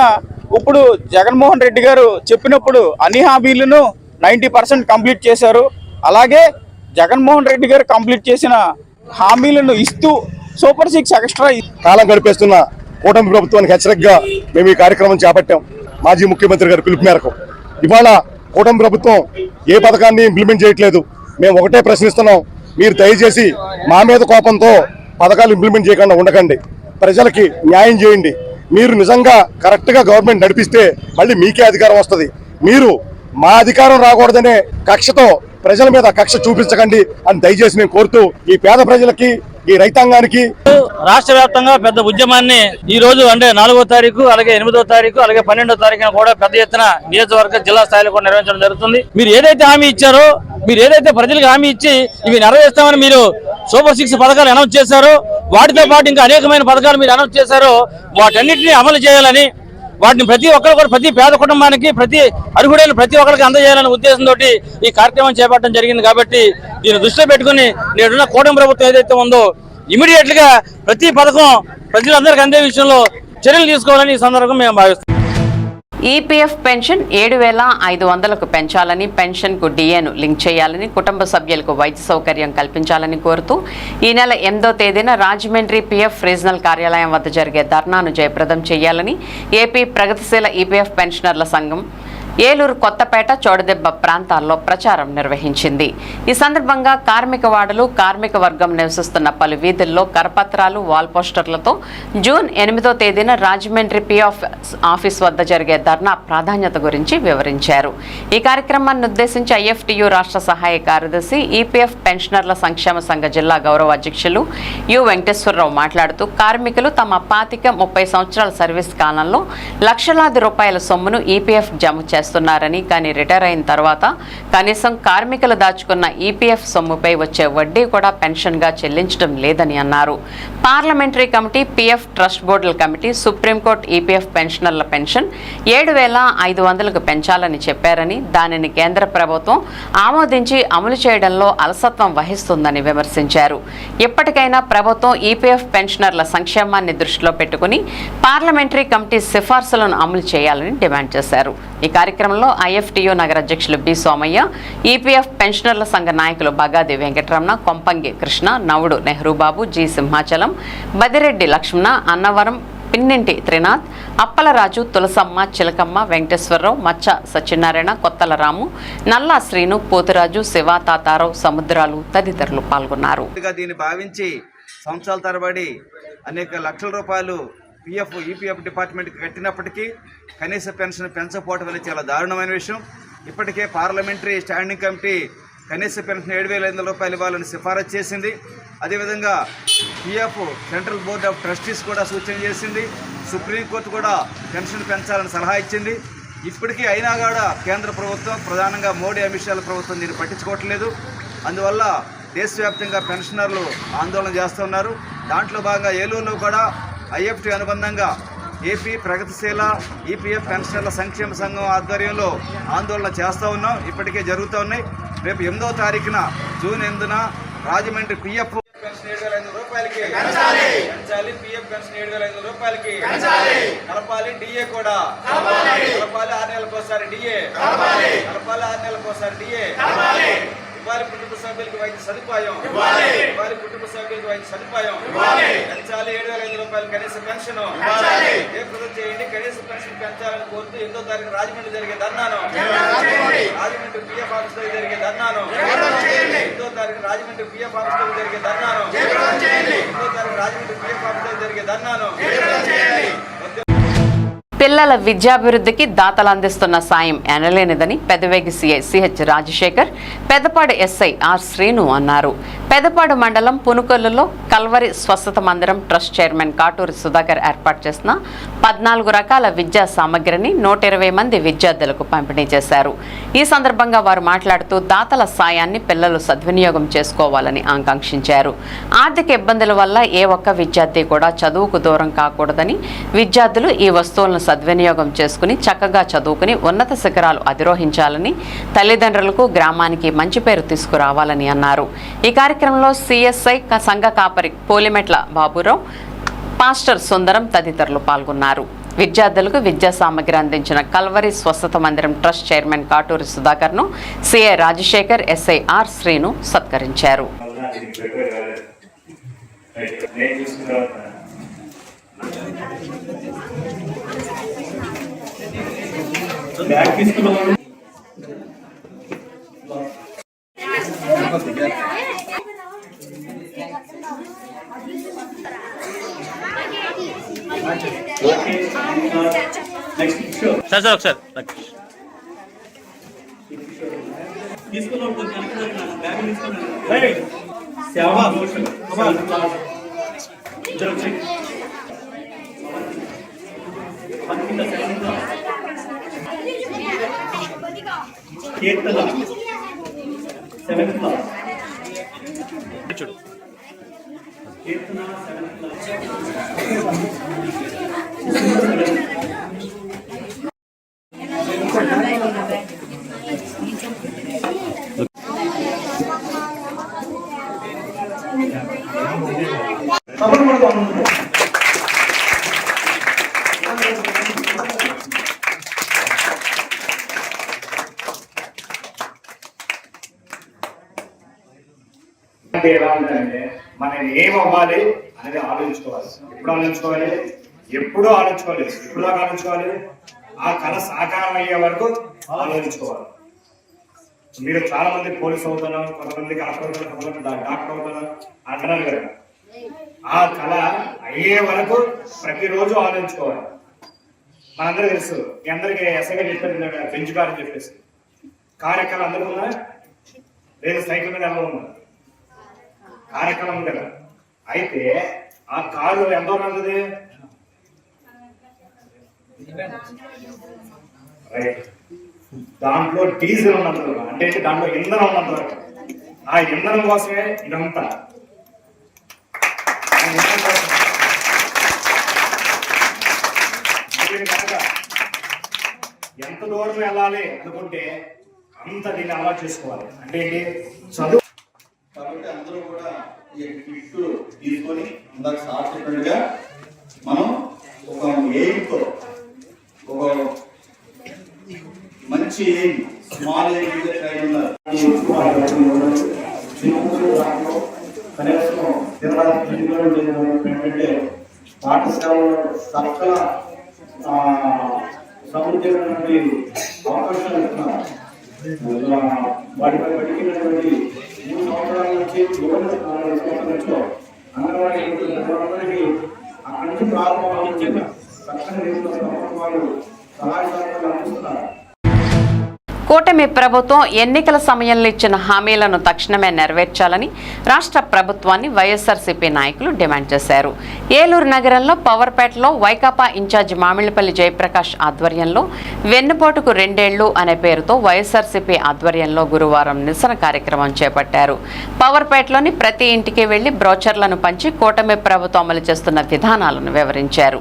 ఇప్పుడు జగన్మోహన్ రెడ్డి గారు చెప్పినప్పుడు అన్ని హామీలను 90% కంప్లీట్ చేశారు. అలాగే జగన్మోహన్ రెడ్డి గారు కంప్లీట్ చేసిన హామీలను ఇస్తూ సూపర్ 6 ఎక్స్ట్రా కాలం గడిపేస్తున్న కూటమి ప్రభుత్వానికి హెచ్చరికగా మేము ఈ కార్యక్రమం చేపట్టాం. మాజీ ముఖ్యమంత్రి గారి పిలుపు మేరకు ఇవాళ కూటమి ప్రభుత్వం ఏ పథకాన్ని ఇంప్లిమెంట్ చేయట్లేదు. మేము ఒకటే ప్రశ్నిస్తున్నాం, మీరు దయచేసి మా మీద కోపంతో పథకాలు ఇంప్లిమెంట్ చేయకుండా ఉండకండి, ప్రజలకి న్యాయం చేయండి. మీరు నిజంగా కరెక్ట్గా గవర్నమెంట్ నడిపిస్తే మళ్ళీ మీకే అధికారం వస్తుంది. మీరు మా అధికారం రాకూడదనే కక్షతో ప్రజల మీద కక్ష చూపించకండి అని దయచేసి నేను కోరుతూ ఈ పేద ప్రజలకి, ఈ రైతాంగానికి రాష్ట్ర వ్యాప్తంగా పెద్ద ఉద్యమాన్ని ఈ రోజు అంటే 4వ తారీఖు, అలాగే 8వ తారీఖు, అలాగే 12వ తారీఖున కూడా పెద్ద ఎత్తున నియోజకవర్గ జిల్లా స్థాయిలో కూడా నిర్వహించడం జరుగుతుంది. మీరు ఏదైతే హామీ ఇచ్చారో, మీరు ఏదైతే ప్రజలకు హామీ ఇచ్చి ఇవి నెరవేర్స్తామని మీరు సూపర్ 6 పథకాలు అనౌన్స్ చేశారో, వాటితో పాటు ఇంకా అనేకమైన పథకాలు మీరు అనౌన్స్ చేశారో వాటన్నిటిని అమలు చేయాలని, వాటిని ప్రతి ఒక్కరు కూడా ప్రతి పేద కుటుంబానికి, ప్రతి అర్హుడైన ప్రతి ఒక్కరికి అందజేయాలనే ఉద్దేశంతో ఈ కార్యక్రమం చేపట్టడం జరిగింది. కాబట్టి దీన్ని దృష్టిలో పెట్టుకుని నేడున్న కూటమి ప్రభుత్వం ఏదైతే ఉందో ఇమీడియట్ గా ప్రతి పథకం ప్రజలందరికీ అందే విషయంలో చర్యలు తీసుకోవాలని ఈ సందర్భంగా మేము భావిస్తున్నాం. ఈపీఎఫ్ పెన్షన్ 7,500కు పెంచాలని, పెన్షన్కు డిఏను లింక్ చేయాలని, కుటుంబ సభ్యులకు వైద్య సౌకర్యం కల్పించాలని కోరుతూ ఈ నెల 8వ తేదీన రాజమండ్రి పీఎఫ్ రీజనల్ కార్యాలయం వద్ద జరిగే ధర్నాను జయప్రదం చేయాలని ఏపీ ప్రగతిశీల ఈపీఎఫ్ పెన్షనర్ల సంఘం ఏలూరు, కొత్తపేట, చోడదెబ్బ ప్రాంతాల్లో ప్రచారం నిర్వహించింది. ఈ సందర్భంగా కార్మిక వాడలు, కార్మిక వర్గం నివసిస్తున్న పలు వీధుల్లో కరపత్రాలు, వాల్ పోస్టర్లతో జూన్ 8వ తేదీన రాజమండ్రి పీఎఫ్ ఆఫీస్ వద్ద జరిగే ధర్నా ప్రాధాన్యత గురించి వివరించారు. ఈ కార్యక్రమాన్ని ఉద్దేశించి ఐఎఫ్టియు రాష్ట్ర సహాయ కార్యదర్శి, ఈపీఎఫ్ పెన్షనర్ల సంక్షేమ సంఘ జిల్లా గౌరవ అధ్యక్షులు యు వెంకటేశ్వరరావు మాట్లాడుతూ కార్మికులు తమ 25-30 సంవత్సరాల సర్వీస్ కాలంలో లక్షలాది రూపాయల సొమ్మును ఈపీఎఫ్ జమ చేస్తున్నారని, కానీ రిటైర్ అయిన తర్వాత కనీసం కార్మికులు దాచుకున్న ఈపీఎఫ్ సొమ్ముపై వచ్చే వడ్డీ కూడా పెన్షన్గా చెల్లించడం లేదని అన్నారు. పార్లమెంటరీ కమిటీ, పీఎఫ్ ట్రస్ట్ బోర్డుల కమిటీ సుప్రీంకోర్టు ఈపీఎఫ్ పెన్షనర్ల పెన్షన్ 7,500కు పెంచాలని చెప్పారని, దానిని కేంద్ర ప్రభుత్వం ఆమోదించి అమలు చేయడంలో అలసత్వం వహిస్తుందని విమర్శించారు. ఇప్పటికైనా ప్రభుత్వం ఈపీఎఫ్ పెన్షనర్ల సంక్షేమాన్ని దృష్టిలో పెట్టుకుని పార్లమెంటరీ కమిటీ సిఫార్సులను అమలు చేయాలని డిమాండ్ చేశారు. ఈ కార్యక్రమంలో ఐఎఫ్టియు నగర అధ్యక్షులు బి సోమయ్య, ఈపీఎఫ్ పెన్షనర్ల సంఘ నాయకులు బగాది వెంకటరమణ, కొంపంగి కృష్ణ, నవుడు నెహ్రూబాబు, జి సింహాచలం, బదిరెడ్డి లక్ష్మణ, అన్నవరం, పిన్నింటి త్రినాథ్, అప్పలరాజు, తులసమ్మ, చిలకమ్మ, వెంకటేశ్వరరావు, మచ్చ సత్యనారాయణ, కొత్తల రాము, నల్లా శ్రీను, పోతురాజు, శివ, తాతారావు, సముద్రాలు తదితరులు పాల్గొన్నారు. దీన్ని భావించి సంవత్సరాల తరబడి అనేక లక్షల రూపాయలు పీఎఫ్, ఈపీఎఫ్ డిపార్ట్మెంట్కి కట్టినప్పటికీ కనీస పెన్షన్ పెంచకపోవడం అనేది చాలా దారుణమైన విషయం. ఇప్పటికే పార్లమెంటరీ స్టాండింగ్ కమిటీ కనీస పెన్షన్ 7,500 రూపాయలు ఇవ్వాలని సిఫారసు చేసింది. అదేవిధంగా PF central board of trustees కూడా సూచన చేసింది. సుప్రీంకోర్టు కూడా పెన్షన్ పెంచాలని సలహా ఇచ్చింది. ఇప్పటికీ అయినా కూడా కేంద్ర ప్రభుత్వం, ప్రధానంగా మోడీ, అమిత్ షాల ప్రభుత్వం దీన్ని పట్టించుకోవట్లేదు. అందువల్ల దేశవ్యాప్తంగా పెన్షనర్లు ఆందోళన చేస్తున్నారు. దాంట్లో భాగంగా ఏలూరులో కూడా ఐఎఫ్టీ అనుబంధంగా ఏపీ ప్రగతిశీల ఈపీఎఫ్ పెన్షనర్ల సంక్షేమ సంఘం ఆధ్వర్యంలో ఆందోళన చేస్తూ ఉన్నాం. ఇప్పటికే జరుగుతూ ఉన్నాయి. రేపు 8వ తారీఖున జూన్ 8న రాజమండ్రి పీఎఫ్ పెన్షన్ 7,500 రూపాయలకి పెంచాలి. పీఎఫ్ పెన్షన్ 7,500 రూపాయలకి కలపాలి. డిఏ కూడా కలపాలి. 6 నెలలకోసారి డిఏ కలపాలి. 6 నెలలకోసారి డిఏ ఇవ్వాలి. కుటుంబ సభ్యులకు వైద్య సదుపాయం ఇవ్వాలి. కుటుంబ సభ్యులకు వైద్య సదుపాయం పెంచాలి. 7,500 రూపాయలు కనీస పెన్షన్ ఏర్పాటు చేయండి. కనీస పెన్షన్ పెంచాలని కోరుతూ 8వ తారీఖు రాజమండ్రి జరిగే ధర్నాను, రాజమండ్రి పీఎఫ్ ఆఫీస్ లో జరిగే ధర్నాను, 8వ తారీఖు రాజమండ్రి పీఎఫ్ ఆఫీస్ లో జరిగే ధర్నాను, 8వ తారీఖు రాజమండ్రి పీఎఫ్ ఆఫీస్ లో జరిగే ధర్నాను. పిల్లల విద్యాభివృద్ధికి దాతలు అందిస్తున్న సాయం ఎనలేనిదని Pedavegi CI CH Rajasekhar, Peddapadu SI R Srinu అన్నారు. పెదపాడు మండలం పునుకొల్లులో కల్వరి స్వస్థత మందిరం ట్రస్ట్ చైర్మన్ కాటూరి సుధాకర్ ఏర్పాటు చేసిన 14 రకాల విద్యా సామగ్రిని 120 మంది విద్యార్థులకు పంపిణీ చేశారు. ఈ సందర్భంగా వారు మాట్లాడుతూ దాతల సాయాన్ని పిల్లలు సద్వినియోగం చేసుకోవాలని ఆకాంక్షించారు. ఆర్థిక ఇబ్బందుల వల్ల ఏ ఒక్క విద్యార్థి కూడా చదువుకు దూరం కాకూడదని, విద్యార్థులు ఈ వస్తువులను సద్వినియోగం చేసుకుని చక్కగా చదువుకుని ఉన్నత శిఖరాలు అధిరోహించాలని, తల్లిదండ్రులకు గ్రామానికి మంచి పేరు తీసుకురావాలని అన్నారు. ఈ కార్యక్రమంలో సిఎస్ఐ సంఘ కాపరి పోలిమెట్ల బాబురావు, పాస్టర్ సుందరం తదితరులు పాల్గొన్నారు. విద్యార్థులకు విద్యా సామగ్రి అందించిన కల్వరి స్వస్థత మందిరం ట్రస్ట్ చైర్మన్ కాటూరి సుధాకర్ను CI Rajasekhar, SI R Srinu సత్కరించారు. సార్ ఒకసారి చూడు అంటే ఎలా ఉందంటే మనం ఏం అవ్వాలి అనేది ఆలోచించుకోవాలి. ఎప్పుడూ ఆలోచించుకోవాలి. ఎప్పుడు దాకా ఆలోచించుకోవాలి? ఆ కళ సాకారం అయ్యే వరకు ఆలోచించుకోవాలి. మీరు చాలా మంది పోలీసు అవుతున్నారు, కొంతమంది కలెక్టర్ అవుతున్నారు, కొంతమంది డాక్టర్ అవుతున్నారు అంటున్నారు కదా. ఆ కళ అయ్యే వరకు ప్రతిరోజు ఆలోచించుకోవాలి. మనందరూ తెలుసు, అందరికీ ఎస్ఐగా చెప్పారు బెంచ్ కార్ అని చెప్పేసి. కార్ ఎక్కడ అందరూ ఉందా? లేదు సైకిల్ మీద ఎలా ఉన్నా? కార్యక్రమం ఉంది కదా. అయితే ఆ కారు ఎంత ఉంటుంది? రైట్. దాంట్లో డీజిల్ ఉన్నంత వరకు, అంటే దాంట్లో ఇంధనం ఉన్నంత వరకు, ఆ ఇంధనం కోసమే ఇదంతా. ఎంత దూరం వెళ్ళాలి అనుకుంటే అంత దీన్ని అలవాటు చేసుకోవాలి. అంటే చదువు. కాబట్టి అందరూ కూడా ఈ కిట్ తీసుకొని ఇందాక సార్ చెప్పినట్టుగా మనం ఒక ఎయిమ్తో, ఒక మంచి ఎయిమ్, స్మాల్ ఎయిమ్ ట్రైన్ ఉన్నారు. ఏంటంటే పాఠశాలలో చక్కల సముద్రమైనటువంటి అవకాశాలు ఇస్తున్నారు. వాటిపై పడికినటువంటి 3 సంవత్సరాల నుంచి అంగన్వాడీ అక్కడి నుంచి ప్రారంభం చక్కని వాళ్ళు సహాయ సహకారాలు అందిస్తున్నారు. కూటమి ప్రభుత్వం ఎన్నికల సమయంలో ఇచ్చిన హామీలను తక్షణమే నెరవేర్చాలని రాష్ట్ర ప్రభుత్వాన్ని వైఎస్ఆర్సీపీ నాయకులు డిమాండ్ చేశారు. ఏలూరు నగరంలో పవర్పేటలో వైకాపా ఇన్ఛార్జి మామిళ్లపల్లి జయప్రకాష్ ఆధ్వర్యంలో వెన్నుపోటుకు 2 ఏళ్లు అనే పేరుతో వైఎస్ఆర్సీపీ ఆధ్వర్యంలో గురువారం నిరసన కార్యక్రమం చేపట్టారు. పవర్పేటలోని ప్రతి ఇంటికి వెళ్లి బ్రోచర్లను పంచి కూటమి ప్రభుత్వం అమలు చేస్తున్న విధానాలను వివరించారు.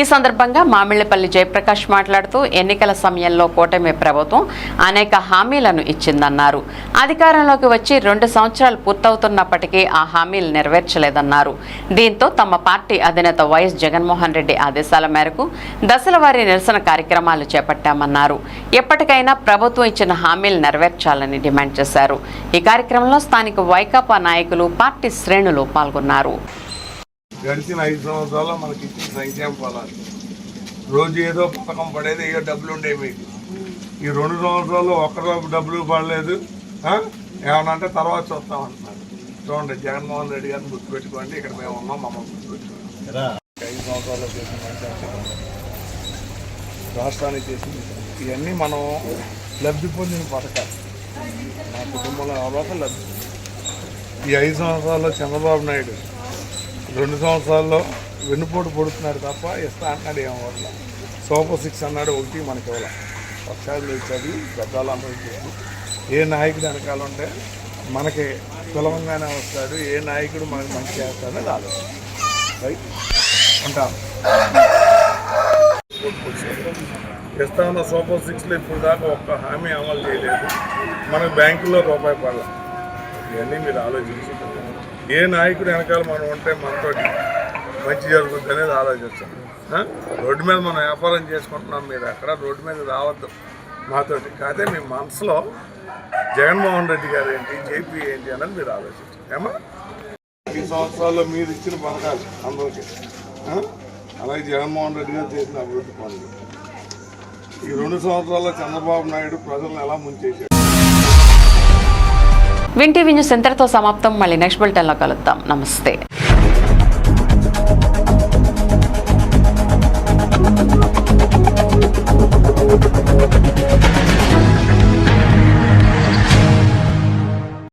ఈ సందర్భంగా మామిళ్లపల్లి జయప్రకాష్ మాట్లాడుతూ ఎన్నికల సమయంలో కూటమి ప్రభుత్వం అనేక హామీలను ఇచ్చిందన్నారు. అధికారంలోకి వచ్చి 2 సంవత్సరాలు పూర్తవుతున్నప్పటికీ ఆ హామీలు నెరవేర్చలేదన్నారు. దీంతో తమ పార్టీ అధినేత వైఎస్ జగన్మోహన్ రెడ్డి ఆదేశాల మేరకు దశలవారీ నిరసన కార్యక్రమాలు చేపట్టామన్నారు. ఎప్పటికైనా ప్రభుత్వం ఇచ్చిన హామీలు నెరవేర్చాలని డిమాండ్ చేశారు. ఈ కార్యక్రమంలో స్థానిక వైకాపా నాయకులు, పార్టీ శ్రేణులు పాల్గొన్నారు. గడిచిన 5 సంవత్సరాల్లో మనకి ఇచ్చిన సంక్షేమ ఫలాలు రోజు ఏదో పథకం పడేది, ఏదో డబ్బులు ఉండేవి. ఈ 2 సంవత్సరాల్లో ఒక్క డబ్బులు పడలేదు. ఏమన్నా అంటే తర్వాత చూస్తామంటున్నారు. చూడండి, జగన్మోహన్ రెడ్డి గారిని గుర్తుపెట్టుకోండి. ఇక్కడ మేము ఉన్నాం, మమ్మల్ని గుర్తుపెట్టుకోండి. 5 సంవత్సరాల్లో చేసిన రాష్ట్రానికి చేసింది ఇవన్నీ మనం లబ్ధి పొందిన పథకాలు. నా కుటుంబంలో అవకాశం లబ్ధి ఈ 5 సంవత్సరాల్లో చంద్రబాబు నాయుడు 2 సంవత్సరాల్లో వెన్నుపోటు పొడుతున్నాడు తప్ప ఇస్తా అన్నాడు ఏమవట్ల. సూపర్ 6 అన్నాడు, ఒకటి మనకి ఇవ్వాల. పక్షాలు ఇచ్చేది పెద్దవాళ్ళందరూ ఇచ్చేది. ఏ నాయకుడు వెనకాల ఉంటే మనకి సులభంగానే వస్తాడు, ఏ నాయకుడు మనకి మంచి చేస్తాడనేది ఆలోచన. రైట్ ఉంటాం. ఇస్తా ఉన్న సూపర్ 6లో ఇప్పుడు దాకా ఒక్క హామీ అమలు చేయలేదు. మనకు బ్యాంకుల్లో రూపాయి పడల. ఇవన్నీ మీరు ఆలోచించి ఏ నాయకుడు వెనకాల మనం ఉంటే మనతో మంచి జరుగుతుంది అనేది ఆలోచించండి. రోడ్డు మీద మనం వ్యాపారం చేసుకుంటున్నాం, మీరు ఎక్కడ రోడ్డు మీద రావద్దు మాతోటి. కాదే మీ మనసులో జగన్మోహన్ రెడ్డి గారు ఏంటి, జేపీ ఏంటి అనేది మీరు ఆలోచించండి. ఏమా ఈ సంవత్సరాల్లో మీరు ఇచ్చిన పథకాలు అందరికీ, అలాగే జగన్మోహన్ రెడ్డి గారు చేసిన అభివృద్ధి పనులు, ఈ 2 సంవత్సరాల్లో చంద్రబాబు నాయుడు ప్రజలను ఎలా ముంచేశారు. విన్ టీవీ న్యూస్ ఇంతటితో సమాప్తం. మళ్ళీ నెక్స్ట్ బులెటిన్లో కలుద్దాం. నమస్తే.